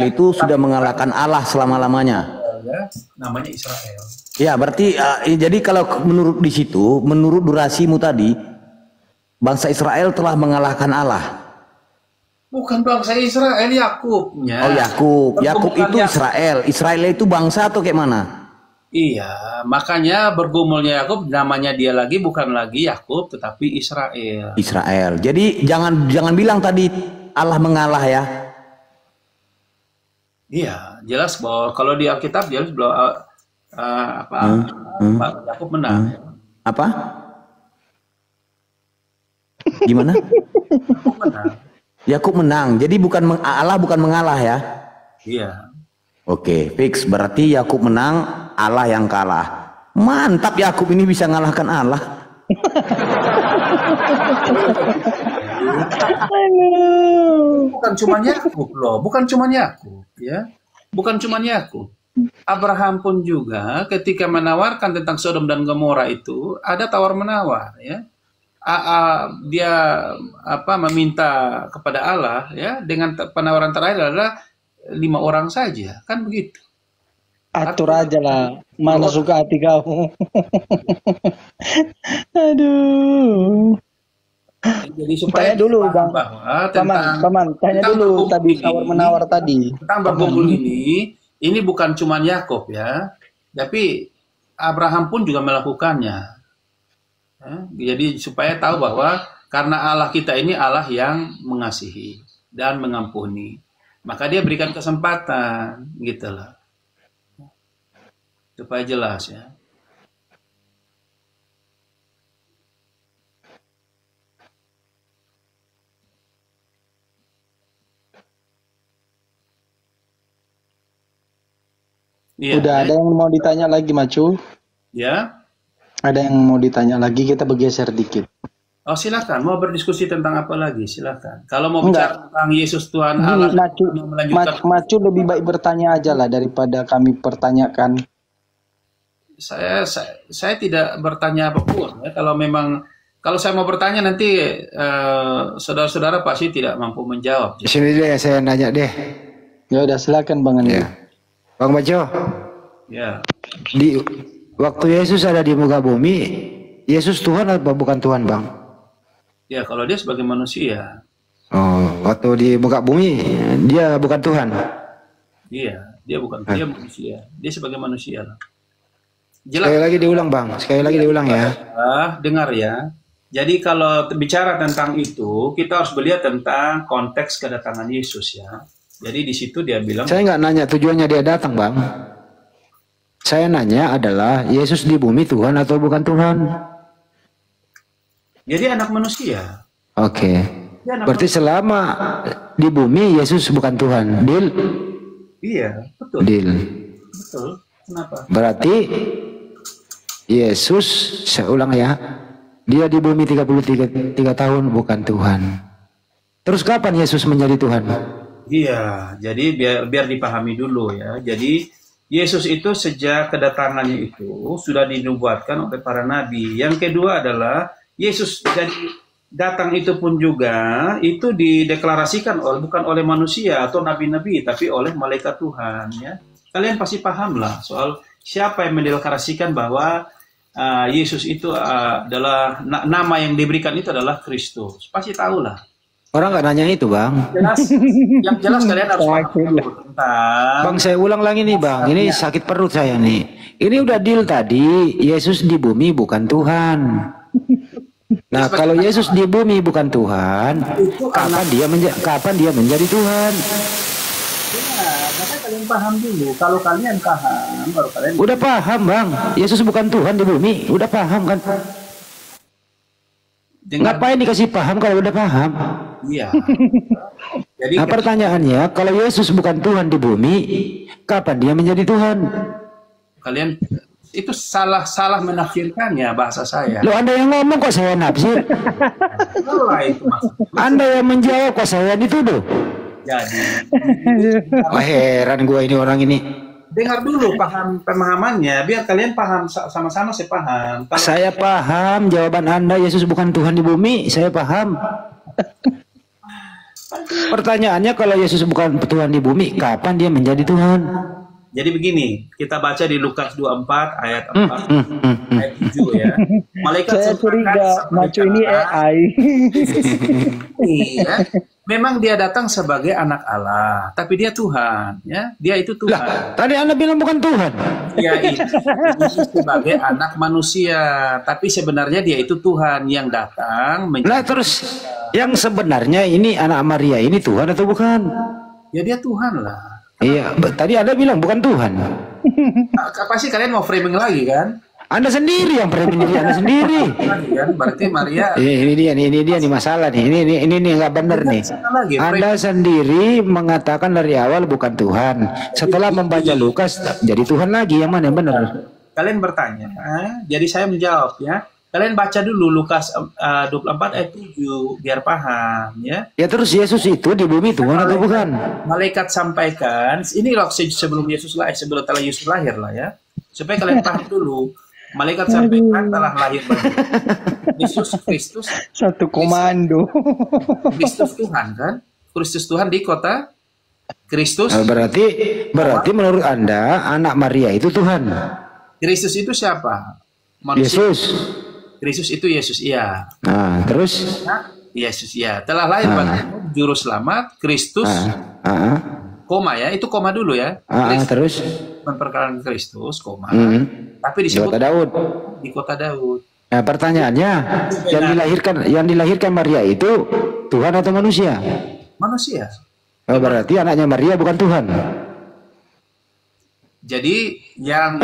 itu sudah mengalahkan Allah selama-lamanya. Ya, namanya Israel. Ya, berarti jadi kalau menurut di situ, menurut durasimu tadi, bangsa Israel telah mengalahkan Allah. Bukan bangsa Israel, Yakubnya. Oh, Yakub itu Israel. Israel itu bangsa atau kayak mana? Iya, makanya bergumulnya Yakub namanya dia lagi bukan lagi Yakub tetapi Israel. Israel. Jadi jangan bilang tadi Allah mengalah ya. Iya, jelas bahwa kalau di Alkitab jelas bahwa Yakub menang. Apa? Gimana? Yakub menang. Yakub menang. Jadi Allah bukan mengalah ya. Iya. Oke, fix. Berarti Yakub menang, Allah yang kalah. Mantap, Yakub ini bisa ngalahkan Allah. Bukan cuma Yakub loh, bukan cuma Yakub ya. Bukan cuma Yakub. Abraham pun juga ketika menawarkan tentang Sodom dan Gomora itu ada tawar-menawar ya. Dia meminta kepada Allah ya dengan penawaran terakhir adalah 5 orang saja, kan begitu. Atur aja lah, mana suka hati kamu. Aduh. Jadi supaya tanya dulu Bang, Paman, tanya dulu tadi tawar-menawar tadi. Tentang bergumul ini bukan cuma Yakub ya, tapi Abraham pun juga melakukannya. Ya, jadi supaya tahu bahwa karena Allah kita ini Allah yang mengasihi dan mengampuni. Maka dia berikan kesempatan, gitu loh. Supaya jelas ya. Ya, udah ada yang mau ditanya lagi, Macu? Ya. Ada yang mau ditanya lagi, kita bergeser dikit. Oh silakan, mau berdiskusi tentang apa lagi? Silakan. Kalau mau bicara tentang Yesus Tuhan Allah, Macu lebih baik bertanya aja lah daripada kami pertanyakan. Saya tidak bertanya apapun. Ya. Kalau saya mau bertanya nanti saudara-saudara pasti tidak mampu menjawab. Sini deh, saya nanya deh. Ya udah silakan Bang Andi. Ya. Bang Majo. Ya. Di waktu Yesus ada di muka bumi, Yesus Tuhan atau bukan Tuhan, Bang? Ya, kalau dia sebagai manusia. Oh, waktu di muka bumi dia bukan Tuhan. Iya, dia bukan dia manusia. Dia sebagai manusia. Jelas. Sekali lagi diulang, Bang. Sekali lagi diulang ya. Dengar ya. Jadi kalau bicara tentang itu, kita harus melihat tentang konteks kedatangan Yesus ya. Jadi di situ dia bilang. Saya nggak nanya tujuannya dia datang, Bang. Saya nanya adalah Yesus di bumi Tuhan atau bukan Tuhan? Jadi anak manusia. Oke. Berarti selama di bumi Yesus bukan Tuhan. Deal? Iya, betul. Deal. Betul. Kenapa? Berarti Yesus, saya ulang ya, dia di bumi 33 tahun bukan Tuhan. Terus kapan Yesus menjadi Tuhan? Iya, jadi biar dipahami dulu ya. Jadi Yesus itu sejak kedatangannya itu sudah dinubuatkan oleh para nabi. Yang kedua adalah Yesus jadi datang itu pun juga itu dideklarasikan bukan oleh manusia atau nabi-nabi tapi oleh malaikat Tuhan ya. Kalian pasti paham lah soal siapa yang mendeklarasikan bahwa Yesus itu adalah nama yang diberikan itu adalah Kristus. Pasti tahu lah. Orang nggak nanya itu, Bang. Yang jelas kalian harus paham tentang. Bang, saya ulang lagi nih, Bang. Ini sakit perut saya nih. Ini udah deal tadi. Yesus di bumi bukan Tuhan. Nah, kalau Yesus di bumi bukan Tuhan, kapan dia menjadi Tuhan? Ya, maka kalian paham dulu. Kalau kalian paham, baru kalian. Udah paham, Bang. Yesus bukan Tuhan di bumi. Udah paham kan? Ngapain dikasih paham kalau udah paham? Iya. Jadi nah, pertanyaannya, kalau Yesus bukan Tuhan di bumi, kapan dia menjadi Tuhan? Kalian itu salah menafsirkannya bahasa saya. Loh, Anda yang ngomong kok saya nafsir? Anda yang menjawab kok saya dituduh? Jadi. Wah, heran gue ini orang ini. Dengar dulu pemahamannya, biar kalian paham sama-sama. Saya paham. Saya paham jawaban Anda, Yesus bukan Tuhan di bumi. Saya paham. Pertanyaannya kalau Yesus bukan Tuhan di bumi, kapan dia menjadi Tuhan? Jadi begini, kita baca di Lukas 24 ayat 4 ayat 7 ya. Malaikat Saya curiga Macu ini AI. Iya. Memang dia datang sebagai anak Allah, tapi dia Tuhan, ya. Dia itu Tuhan. Lah, tadi Anda bilang bukan Tuhan. Dia itu sebagai anak manusia, tapi sebenarnya dia itu Tuhan yang datang Lah terus yang sebenarnya ini anak Maria ini Tuhan atau bukan? ya dia Tuhan lah. Iya, tadi Anda bilang bukan Tuhan. Pasti kalian mau framing lagi kan? Anda sendiri yang pernah menjadi Anda sendiri. Lagi kan? Berarti Maria Ini dia nih masalah nih. Ini nggak benar nih. lagi. Anda sendiri mengatakan dari awal bukan Tuhan. Setelah membaca Lukas jadi Tuhan lagi. Yang mana yang benar? Kalian bertanya, jadi saya menjawab ya. Kalian baca dulu Lukas 24 ayat 7 biar paham ya. Ya terus Yesus itu di bumi Tuhan atau bukan? Malaikat sampaikan, ini loh sebelum Yesus lahir, sebelum telah Yesus lahir lah ya. Supaya kalian paham dulu. Malaikat sampaikan telah lahir bagi Yesus Kristus. Satu komando. Kristus Tuhan kan? Kristus Tuhan di kota Kristus. Berarti menurut Anda anak Maria itu Tuhan. Kristus itu siapa? Manusia. Yesus. Kristus itu Yesus, iya. Nah, terus Yesus, iya. Telah lahir bagimu juru selamat Kristus. Koma ya, itu koma dulu ya. Terus memperkenalkan Kristus, koma. Tapi di disebut kota Daud. Di kota Daud. Nah, pertanyaannya yang dilahirkan Maria itu Tuhan atau manusia? Manusia. Oh, berarti anaknya Maria bukan Tuhan. Jadi yang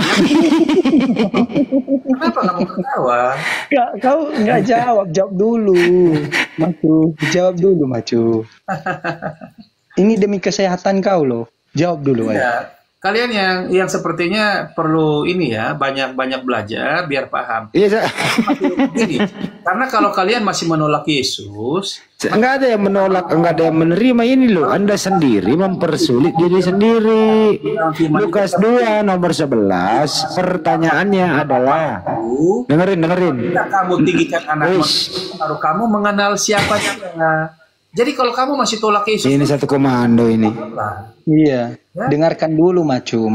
kenapa kamu ketawa? Kau nggak jawab dulu, Macu. Jawab dulu, Macu. Ini demi kesehatan kau loh. Jawab dulu Ya. ya. Kalian yang sepertinya perlu ini ya, banyak belajar biar paham. Iya, Gini, karena kalau kalian masih menolak Yesus, enggak ada yang menolak, enggak ada yang menerima ini loh. Anda sendiri mempersulit diri sendiri. Lukas 2 nomor 11, pertanyaannya adalah dengerin. tidak kamu tinggikan anak baru kamu mengenal siapa dia. Jadi kalau kamu masih tolak Yesus, ini satu komando ini. Iya. Ya? Dengarkan dulu, Macu.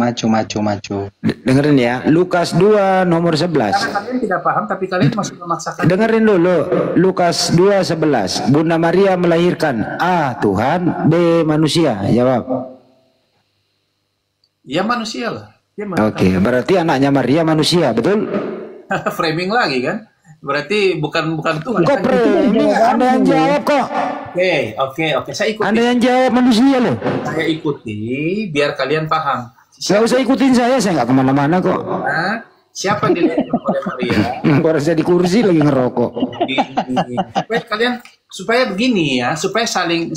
Dengerin ya, Lukas 2 nomor 11. Karena kalian tidak paham, tapi kalian masih memaksakan. Dengerin dulu, Lukas 2:11. Bunda Maria melahirkan A. Tuhan, B. manusia. Jawab. Ya manusia lah. Ya, Oke, berarti anaknya Maria manusia, betul? Framing lagi kan? Berarti bukan Tuhan. Kok framing? Anda yang jawab kok. Oke. Saya ikuti. Anda yang jawab manusia loh. Saya ikuti biar kalian paham. Gak usah ikutin saya nggak kemana-mana kok. Nah, siapa yang dilahirkan oleh Maria? Baru saya di kursi lagi ngerokok. Supaya begini ya, supaya saling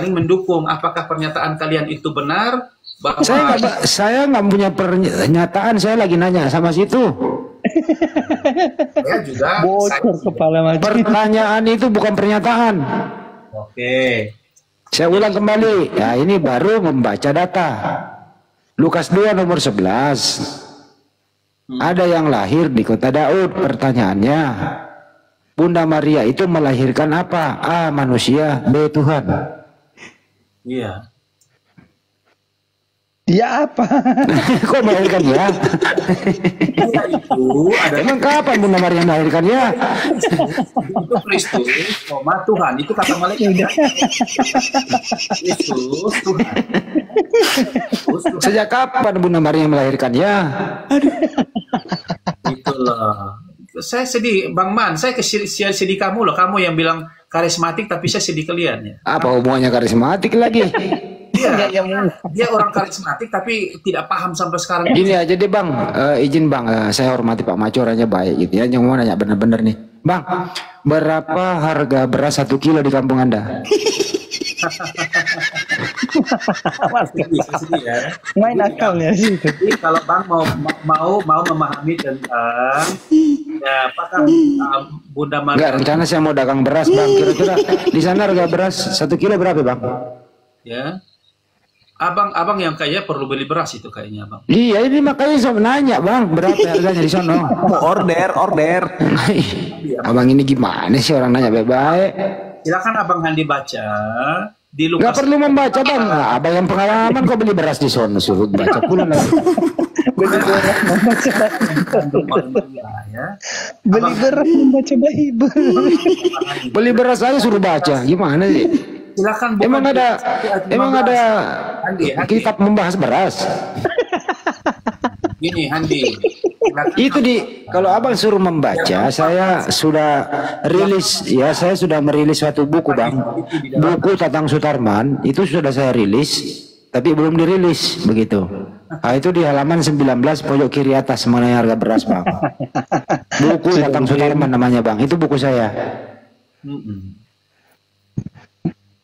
mendukung. Apakah pernyataan kalian itu benar? Bahwa Saya nggak punya pernyataan, saya lagi nanya sama situ. saya juga Bocor kepala Macu. Pertanyaan itu bukan pernyataan. Oke. Saya ulang kembali. Ya, ini baru membaca data. Lukas 2 nomor 11. Ada yang lahir di kota Daud. Pertanyaannya, Bunda Maria itu melahirkan apa? A. Manusia, B. Tuhan. Iya. Dia apa? Kok melahirkan ya? Dia itu adalah Emang kapan Bunda Maria melahirkan ya? itu Kristus, Tuhan. Itu kata malaikat. Kristus, Tuhan. Sejak kapan Bunda Maria melahirkan ya? Itulah. Saya sedih, Bang Man. Saya sedih kamu loh. Kamu yang bilang karismatik, tapi saya sedih kalian ya. Apa hubungannya karismatik lagi? Dia orang karismatik, tapi tidak paham sampai sekarang. Gini aja deh Bang, izin Bang, saya hormati Pak Macu, orangnya baik gitu ya. Yang mau nanya bener-bener nih, Bang, berapa harga beras 1 kilo di kampung Anda? Sedih ya. Main akalnya sih. Jadi kalau Bang mau memahami tentang ya, apakah Bunda Maria. Enggak, rencana saya mau dagang beras Bang. Kira-kira di sana harga beras 1 kilo berapa Bang? Ya. Abang yang kayaknya perlu beli beras itu kayaknya Bang. Iya, ini makanya saya nanya Bang, berapa harganya di sana? Order. Abang ini gimana sih orang nanya baik-baik? Silakan Abang Handi baca di Nggak Lukas. perlu membaca bang. Nah, abang yang pengalaman kok beli beras di sono suruh baca pula lagi. Beli beras membaca Ya. beli beras membaca Bible. Beli beras aja suruh baca. Gimana sih? Silakan buka Emang di ada ayat emang 15. ada Handi. kitab membahas beras. Gini Handi. Silakan Itu kalau abang suruh membaca, saya sudah rilis ya, saya sudah merilis suatu buku bang, buku Tatang Sutarman itu sudah saya rilis, tapi belum dirilis begitu. Nah, itu di halaman 19 pojok kiri atas mengenai harga beras bang. Buku Tatang Sutarman namanya bang, itu buku saya.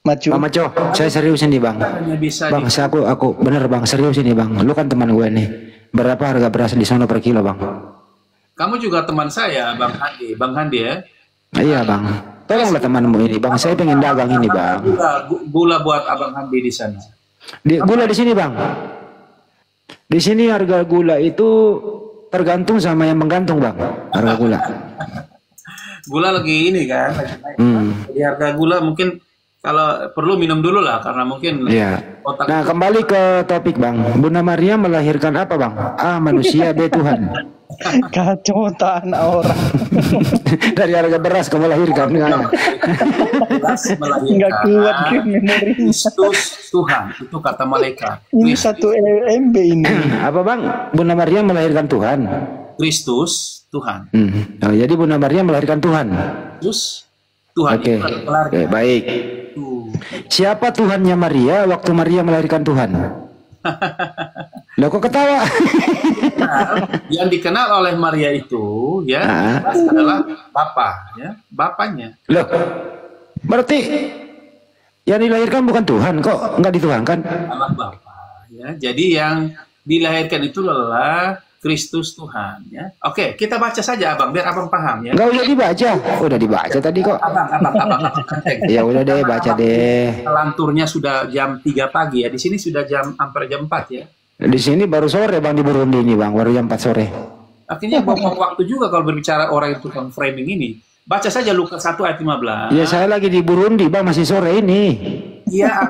Macu. Bang Maco, saya serius ini bang. hanya bisa Bang, aku bener bang, serius ini bang. Lu kan teman gue nih. Berapa harga beras di sana per kilo bang? Kamu juga teman saya, Bang Handi ya. Iya bang. Tolonglah temanmu ini bang. Saya pengen dagang ini bang. Gula buat Abang Handi di sana. Gula di sini bang. Di sini harga gula itu tergantung sama yang menggantung bang. Harga gula. Gula lagi ini kan. Jadi harga gula mungkin kalau perlu minum dulu lah karena mungkin Iya. otak. Nah kembali ke topik bang. Bunda Maria melahirkan apa bang? A manusia, B Tuhan. Kacau tak anak orang. Dari harga beras kamu lahirkan kan? Nggak kuat ke memori. Kristus Tuhan itu kata malaikat. Ini satu MB ini. Apa bang? Bunda Maria melahirkan Tuhan. Kristus Tuhan. Oh, jadi Bunda Maria melahirkan Tuhan. Kristus Tuhan Oke. itu adalah keluarga. Oke, baik. Siapa Tuhannya Maria waktu Maria melahirkan Tuhan? Loh kok ketawa? Yang dikenal oleh Maria itu ya adalah Bapa ya, bapaknya. Loh, berarti yang dilahirkan bukan Tuhan, kok nggak dituhankan? Adalah Bapa ya. Jadi yang dilahirkan itu adalah Kristus Tuhan ya. Oke, kita baca saja Abang biar Abang paham ya. Nggak usah dibaca, udah dibaca tadi kok. Abang. Ya udah deh, baca deh. Lanturnya sudah jam 3 pagi ya. Di sini sudah hampir jam 4 ya. Di sini baru sore bang, di Burundi ini bang, baru jam 4 sore. Akhirnya buang waktu juga kalau berbicara orang yang tukang framing ini. Baca saja Lukas 1 ayat 15. Ya saya lagi di Burundi bang, masih sore ini. Iya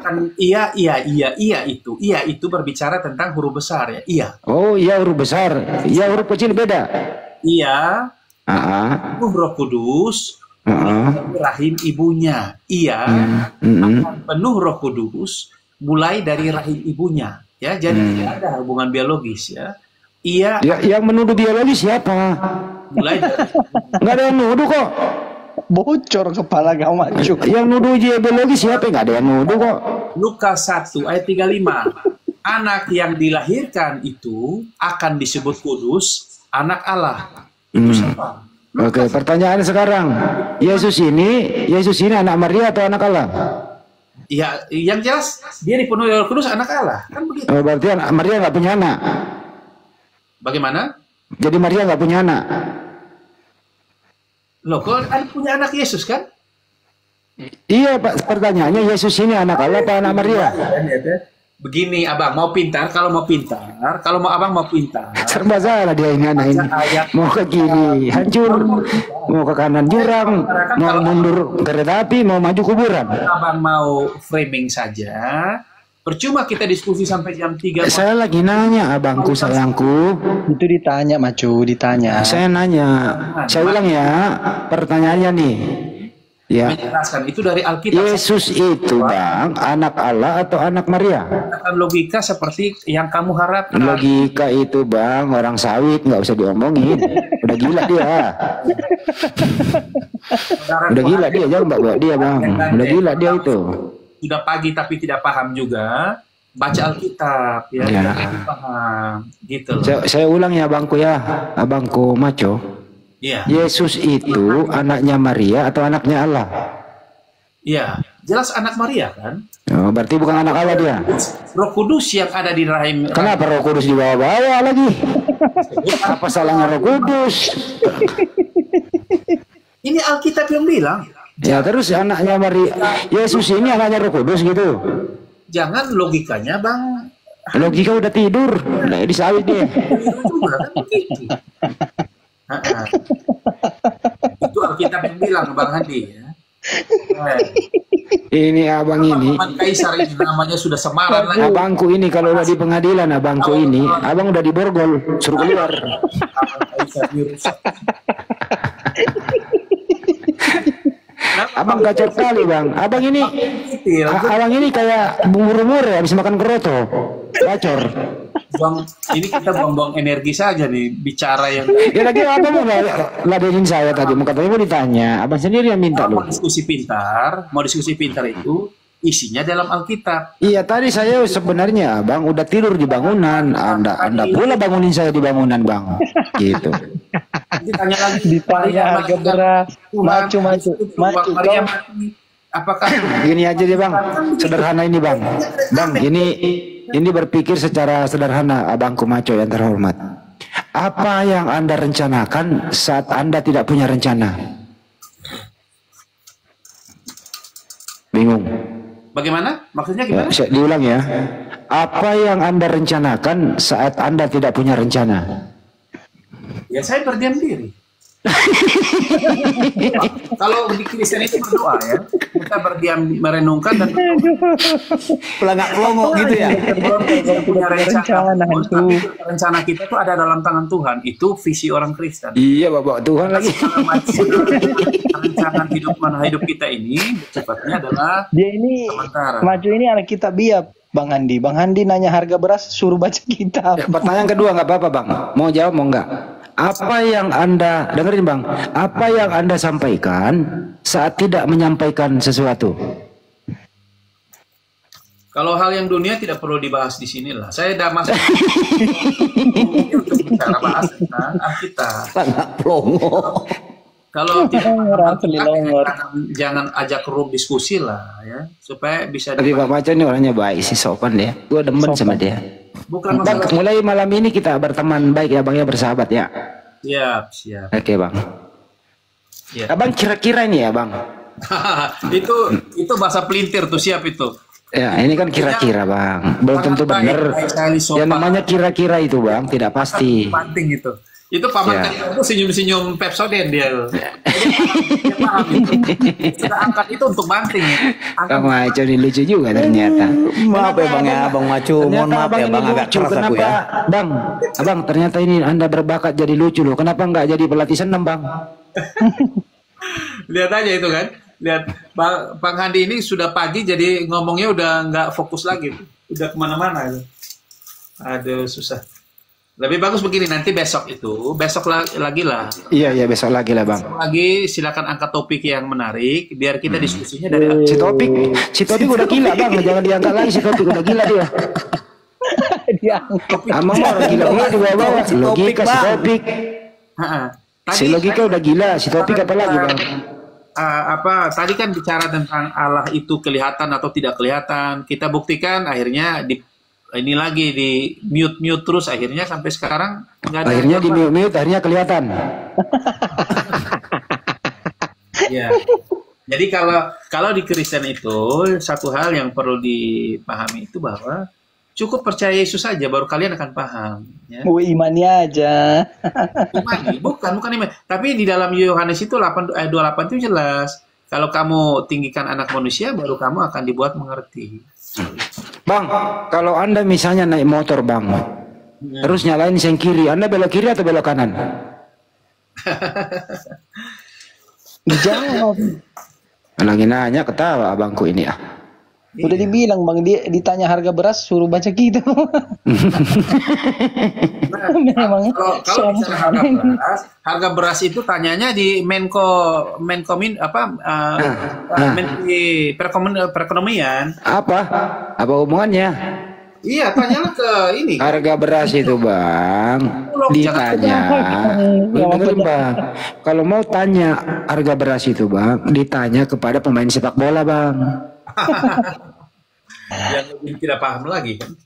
itu berbicara tentang huruf besar ya. Iya. Oh iya huruf besar, iya huruf kecil beda. Iya. Roh Kudus rahim ibunya. Iya. Penuh Roh Kudus mulai dari rahim ibunya. Ya, jadi tidak ada hubungan biologis ya. Iya. Ya, yang menuduh biologis siapa? Mulai dari nggak ada yang nuduh kok. Bocor kepala kau Macu. Yang nuduh biologis siapa? Nggak ada yang nuduh kok. Lukas 1 ayat 35. Anak yang dilahirkan itu akan disebut kudus, anak Allah. Itu siapa? Oke, pertanyaan sekarang. Yesus ini anak Maria atau anak Allah? Ya, yang jelas dia dipenuhi oleh kudus, anak Allah. Kan begitu. Oh, berarti Maria nggak punya anak. Bagaimana? Jadi Maria nggak punya anak. Loh, kok ada punya anak Yesus kan? Iya Pak, pertanyaannya Yesus ini anak Allah apa anak Maria? Begini Abang, mau pintar, kalau mau Abang mau pintar. Serba salah dia ini anak ini. Mau ke kiri hancur, mau ke kanan jurang, mau mundur kereta api, mau maju kuburan. Abang mau framing saja. Percuma kita diskusi sampai jam 3. Saya lagi nanya abangku sayangku. Itu ditanya Macu, ditanya. Saya nanya. Saya ulang ya pertanyaannya nih. Ya. Menjelaskan itu dari Alkitab. Yesus itu bang anak Allah atau anak Maria? Logika seperti yang kamu harapkan. Logika itu bang orang sawit nggak usah diomongin. Udah gila dia. Udah gila dia, jangan bawa dia bang. Udah gila dia itu. Sudah pagi tapi tidak paham juga. Baca Alkitab ya. Paham gitu. Saya ulang ya abangku ya, abangku Maco. Iya. Yesus itu anaknya Maria atau anaknya Allah? Iya, jelas anak Maria kan? Oh, berarti bukan anak Allah dia. Roh Kudus yang ada di rahim. Kenapa Roh Kudus dibawa-bawa lagi? Apa salahnya Roh Kudus? Ini Alkitab yang bilang. Ya terus anaknya Maria, Yesus ini anaknya Roh Kudus gitu. Jangan logikanya bang. Logika udah tidur, nah, di sawit dia. Itu Alkitab yang bilang Bang Handi ya. Ini abang ini. Paman Kaisar ini namanya sudah semaran lagi. Abangku ini kalau udah di pengadilan, abangku ini, abang udah diborgol, suruh keluar. Paman Kaisar dirusak. Abang gacor kali bang. Abang ini kayak bumur-bumur ya, habis makan keroto. Gacor. Bang, ini kita buang-buang energi saja nih bicara yang. Ya lagi apa mau ladenin saya tadi? Katanya mau ditanya. Abang sendiri yang minta loh. Mau diskusi pintar itu isinya dalam Alkitab. Iya tadi saya sebenarnya bang udah tidur di bangunan. Anda pula bangunin saya di bangunan bang. Gitu. Ditanya lagi. Ditanya harga beras. Macu. Apakah gini aja deh bang, sederhana ini bang. Bang, ini berpikir secara sederhana, abangku maco yang terhormat. Apa yang Anda rencanakan saat Anda tidak punya rencana? Bingung. Bagaimana? Maksudnya gimana? Ya, diulang ya. Apa yang Anda rencanakan saat Anda tidak punya rencana? Ya saya berdiam diri. Kalau di Kristen itu berdoa ya, kita berdiam merenungkan dan pelangak-pelongok gitu ya. Punya rencana kita tuh ada dalam tangan Tuhan. Itu visi orang Kristen. Iya bapak Tuhan lagi. Rencana hidup kita ini sifatnya adalah dia ini sementara. Maju ini anak kitab biap. Bang Handi nanya harga beras, suruh baca kitab. Ya, pertanyaan kedua nggak apa-apa bang. Mau jawab mau nggak? Apa yang Anda dengerin bang? Apa yang Anda sampaikan saat tidak menyampaikan sesuatu? Kalau hal yang dunia tidak perlu dibahas di sini lah. Saya udah masuk untuk bicara bahas kita. Sangat plongo. Kalau jangan ajak room diskusi lah ya, supaya bisa. Tapi Pak Macan ini orangnya baik sih, sopan dia. Gue demen sama dia. Bukan bang, mulai malam ini kita berteman baik ya bang ya, bersahabat ya. Siap. Oke bang. Ya. Abang kira-kira ini ya bang. itu bahasa pelintir tuh, siap itu. Ya ini kan kira-kira bang, belum tentu benar. Yang namanya kira-kira itu bang, tidak pasti. Penting itu. Itu paman itu senyum-senyum Pepsodent dia. Dia paham itu. Sudah angkat itu untuk banting. Bang Maco ini lucu juga ternyata. Maaf ya bang ya, Bang Maco. Mohon maaf ya bang, agak keras aku ya. Bang, abang ternyata ini Anda berbakat jadi lucu loh. Kenapa nggak jadi pelatih senam bang? Lihat aja itu kan. Lihat Bang Handi ini sudah pagi jadi ngomongnya udah nggak fokus lagi. Udah kemana-mana. Aduh susah. Lebih bagus begini, nanti besok lagi lah. Iya besok lagi lah bang. Besok lagi silakan angkat topik yang menarik biar kita diskusinya dari si topik udah gila bang, jangan diangkat lagi, si topik udah gila dia. Amang orang gila di bawah logika si topik. Si logika udah gila, si topik apa lagi bang? Tadi kan bicara tentang Allah itu kelihatan atau tidak kelihatan. Kita buktikan akhirnya ini lagi di mute terus akhirnya sampai sekarang nggak ada. Akhirnya di mute akhirnya kelihatan. Ya. Jadi kalau di Kristen itu satu hal yang perlu dipahami itu bahwa cukup percaya Yesus saja baru kalian akan paham. Ya. Imani aja. Imani, bukan iman. Tapi di dalam Yohanes itu 28 itu jelas. Kalau kamu tinggikan anak manusia baru kamu akan dibuat mengerti. Bang, kalau Anda misalnya naik motor bang, terus nyalain sen kiri, Anda belok kiri atau belok kanan? Dijawab. Lagi nanya ketawa abangku ini ya. Udah dibilang bang, dia ditanya harga beras suruh baca gitu. Memang kalau bicara harga beras itu tanyanya di Menteri perekonomian. Apa hubungannya? Iya, tanyalah ke ini. Harga beras itu bang, ditanya. Bang, kalau mau tanya harga beras itu bang, ditanya kepada pemain sepak bola bang. Yang tidak paham lagi kan?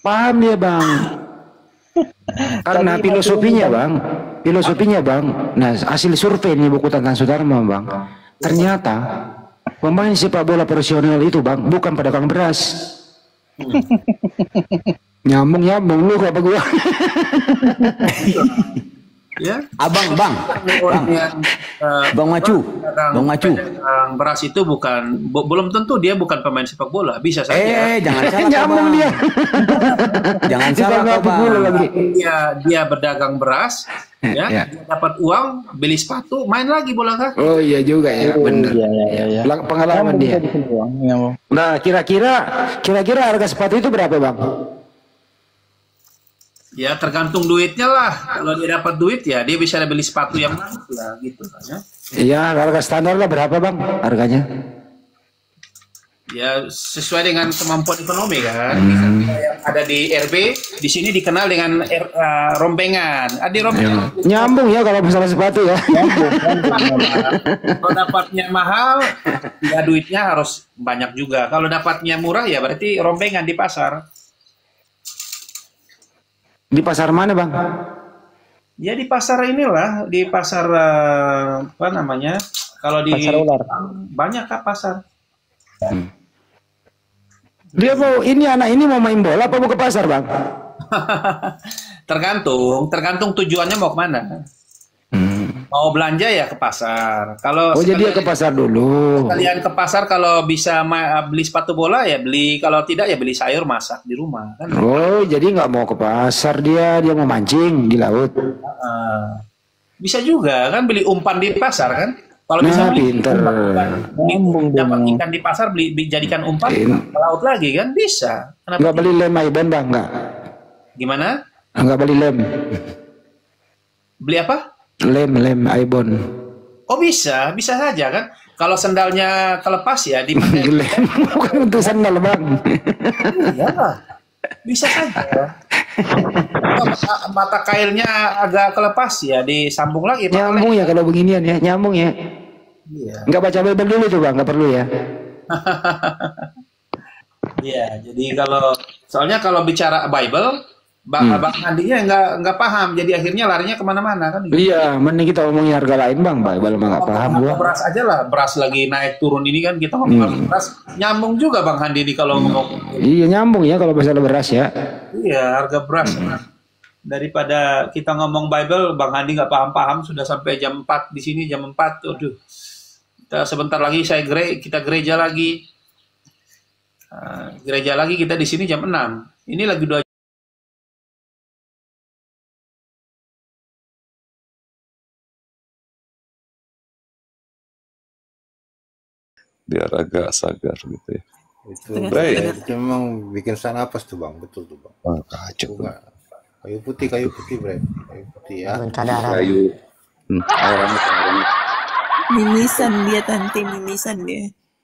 Paham dia bang. Karena filosofinya bang. Nah hasil survei ini buku tentang Sudarma bang. Ternyata pemain sepak bola profesional itu bang bukan pedagang beras. Nyambung lu apa gua? Ya, Bang Macu, Bang Macu. Beras itu belum tentu dia bukan pemain sepak bola, bisa saja. Jangan salah. Nyambung dia. Jangan salah kau, Bang. Dia berdagang beras, dia dapat uang, beli sepatu, main lagi bola kaki. Oh iya juga ya, benar. Iya. Pengalaman dia. Nah, kira-kira harga sepatu itu berapa, Bang? Ya tergantung duitnya lah. Kalau dia dapat duit ya dia bisa beli sepatu yang mahal lah gitu kan ya. Iya, harga standar lah berapa, Bang, harganya? Ya sesuai dengan kemampuan ekonomi kan. Yang ada di RB di sini dikenal dengan rombengan. Ada rombengan. Nyambung ya kalau masalah sepatu ya. Kalau dapatnya mahal, ya duitnya harus banyak juga. Kalau dapatnya murah ya berarti rombengan di pasar. Di pasar mana, Bang? Ya di pasar inilah, di pasar apa namanya? Kalau di Pasar ular. banyak kak pasar. Dia anak ini mau main bola apa mau ke pasar, Bang? Tergantung tujuannya mau kemana. Mau belanja ya ke pasar. Kalau jadi dia ke pasar dulu. Kalian ke pasar kalau bisa beli sepatu bola ya beli, kalau tidak ya beli sayur masak di rumah kan. Oh, jadi nggak mau ke pasar dia mau mancing di laut. Bisa juga kan beli umpan di pasar kan. Kalau bisa pinter. Dapat ikan di pasar jadikan umpan ke laut lagi kan bisa. Nggak beli lem Iban, Bang, nggak? Gimana? Nggak beli lem. Beli apa? Lem Ibon. Oh bisa saja kan. Kalau sendalnya kelepas ya di lem bukan untuk sandal, Bang. Iya, bisa saja. Mata kailnya agak kelepas ya disambung lagi. Nyambung ya kalau beginian ya, nyambung ya. Iya. Nggak baca Bible dulu tuh, Bang, nggak perlu ya. Iya, jadi soalnya kalau bicara Bible Bang Handinya nggak paham, jadi akhirnya larinya kemana-mana kan? Iya, mending kita ngomongin harga lain, Bang. Bible mah nggak paham gua. Beras aja lah, beras lagi naik turun ini kan kita ngomong beras, nyambung juga Bang Handi ini kalau ngomong. Iya, nyambung ya kalau masalah beras ya. Iya, harga beras. Daripada kita ngomong Bible, Bang Handi nggak paham-paham sudah sampai jam 4 di sini jam 4, aduh. Kita sebentar lagi kita gereja lagi. Gereja lagi kita di sini jam 6. Ini lagi 2 biar agak sagar gitu ya. Itu memang bikin sesak napas tuh, Bang. Betul tuh, Bang. Kacau. Kayu putih, Bro. Kayu putih ya. Kayu. Orangnya. Mimisan dia.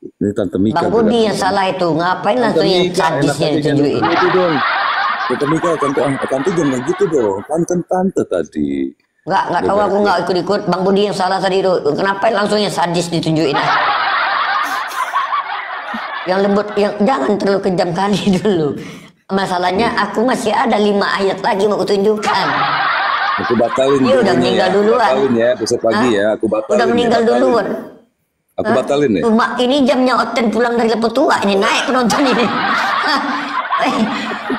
Ini Tante Mika. Bang Budi yang salah itu. Ngapain langsung yang sadisnya ditunjukin? Itu dong. Tante Mika, tante jangan gitu dong. Tante tadi. Nggak tahu, aku nggak ikut-ikut. Bang Budi yang salah tadi itu. Kenapa langsung yang sadis ditunjukin? Yang lembut, jangan terlalu kejam kali dulu. Masalahnya aku masih ada 5 ayat lagi mau kutunjukkan. Aku batalin. Dia udah meninggal duluan. Batalin ya, besok pagi ya. Aku batalin. Udah meninggal duluan. Aku batalin ya. Ini jamnya Oten pulang dari Lepo Tua. Ini naik penonton ini.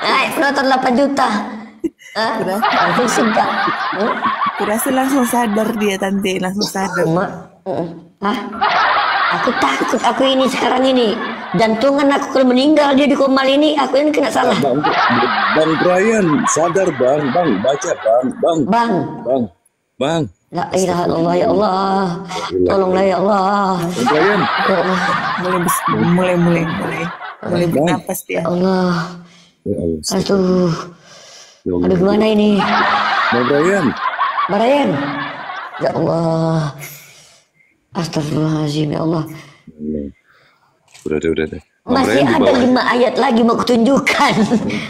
Naik penonton 8 juta. Langsung segar. Kurasa langsung sadar dia, Tante. Langsung sadar. Aku takut aku ini sekarang ini. Jantungan aku kalau meninggal dia di komal ini, aku ini kena salah. Bang Brian, sadar Bang, baca Bang. La ilaha illallah, ya Allah. Tolonglah ya Allah. Bang Brian. Ya Allah. Mulai bernapas dia. Ya Allah. Ya Allah. Aduh gimana ini? Bang Brian. Ya Allah. Astagfirullahaladzim, ya Allah. Udah deh. Masih ada 5 ayat lagi mau kutunjukkan.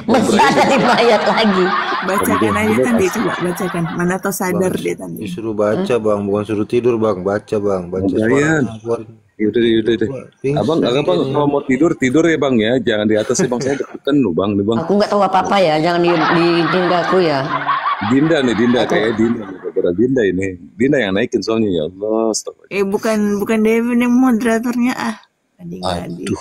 Masih ada 5 ayat lagi. Bacakan aja Tante, coba bacakan. Mana tau sadar dia Tante. Disuruh baca, Bang, bukan suruh tidur, Bang. Baca, Bang. Baca. Yaudah deh. Abang kalau mau tidur ya Bang ya. Jangan di atas ya Bang, saya deketan loh Bang. Aku nggak tahu apa-apa ya, jangan ditinggal aku ya. Dinda kayak Dinda ini. Dinda yang naikin soalnya, ya Allah. Bukan Devin yang moderatornya. Aduh.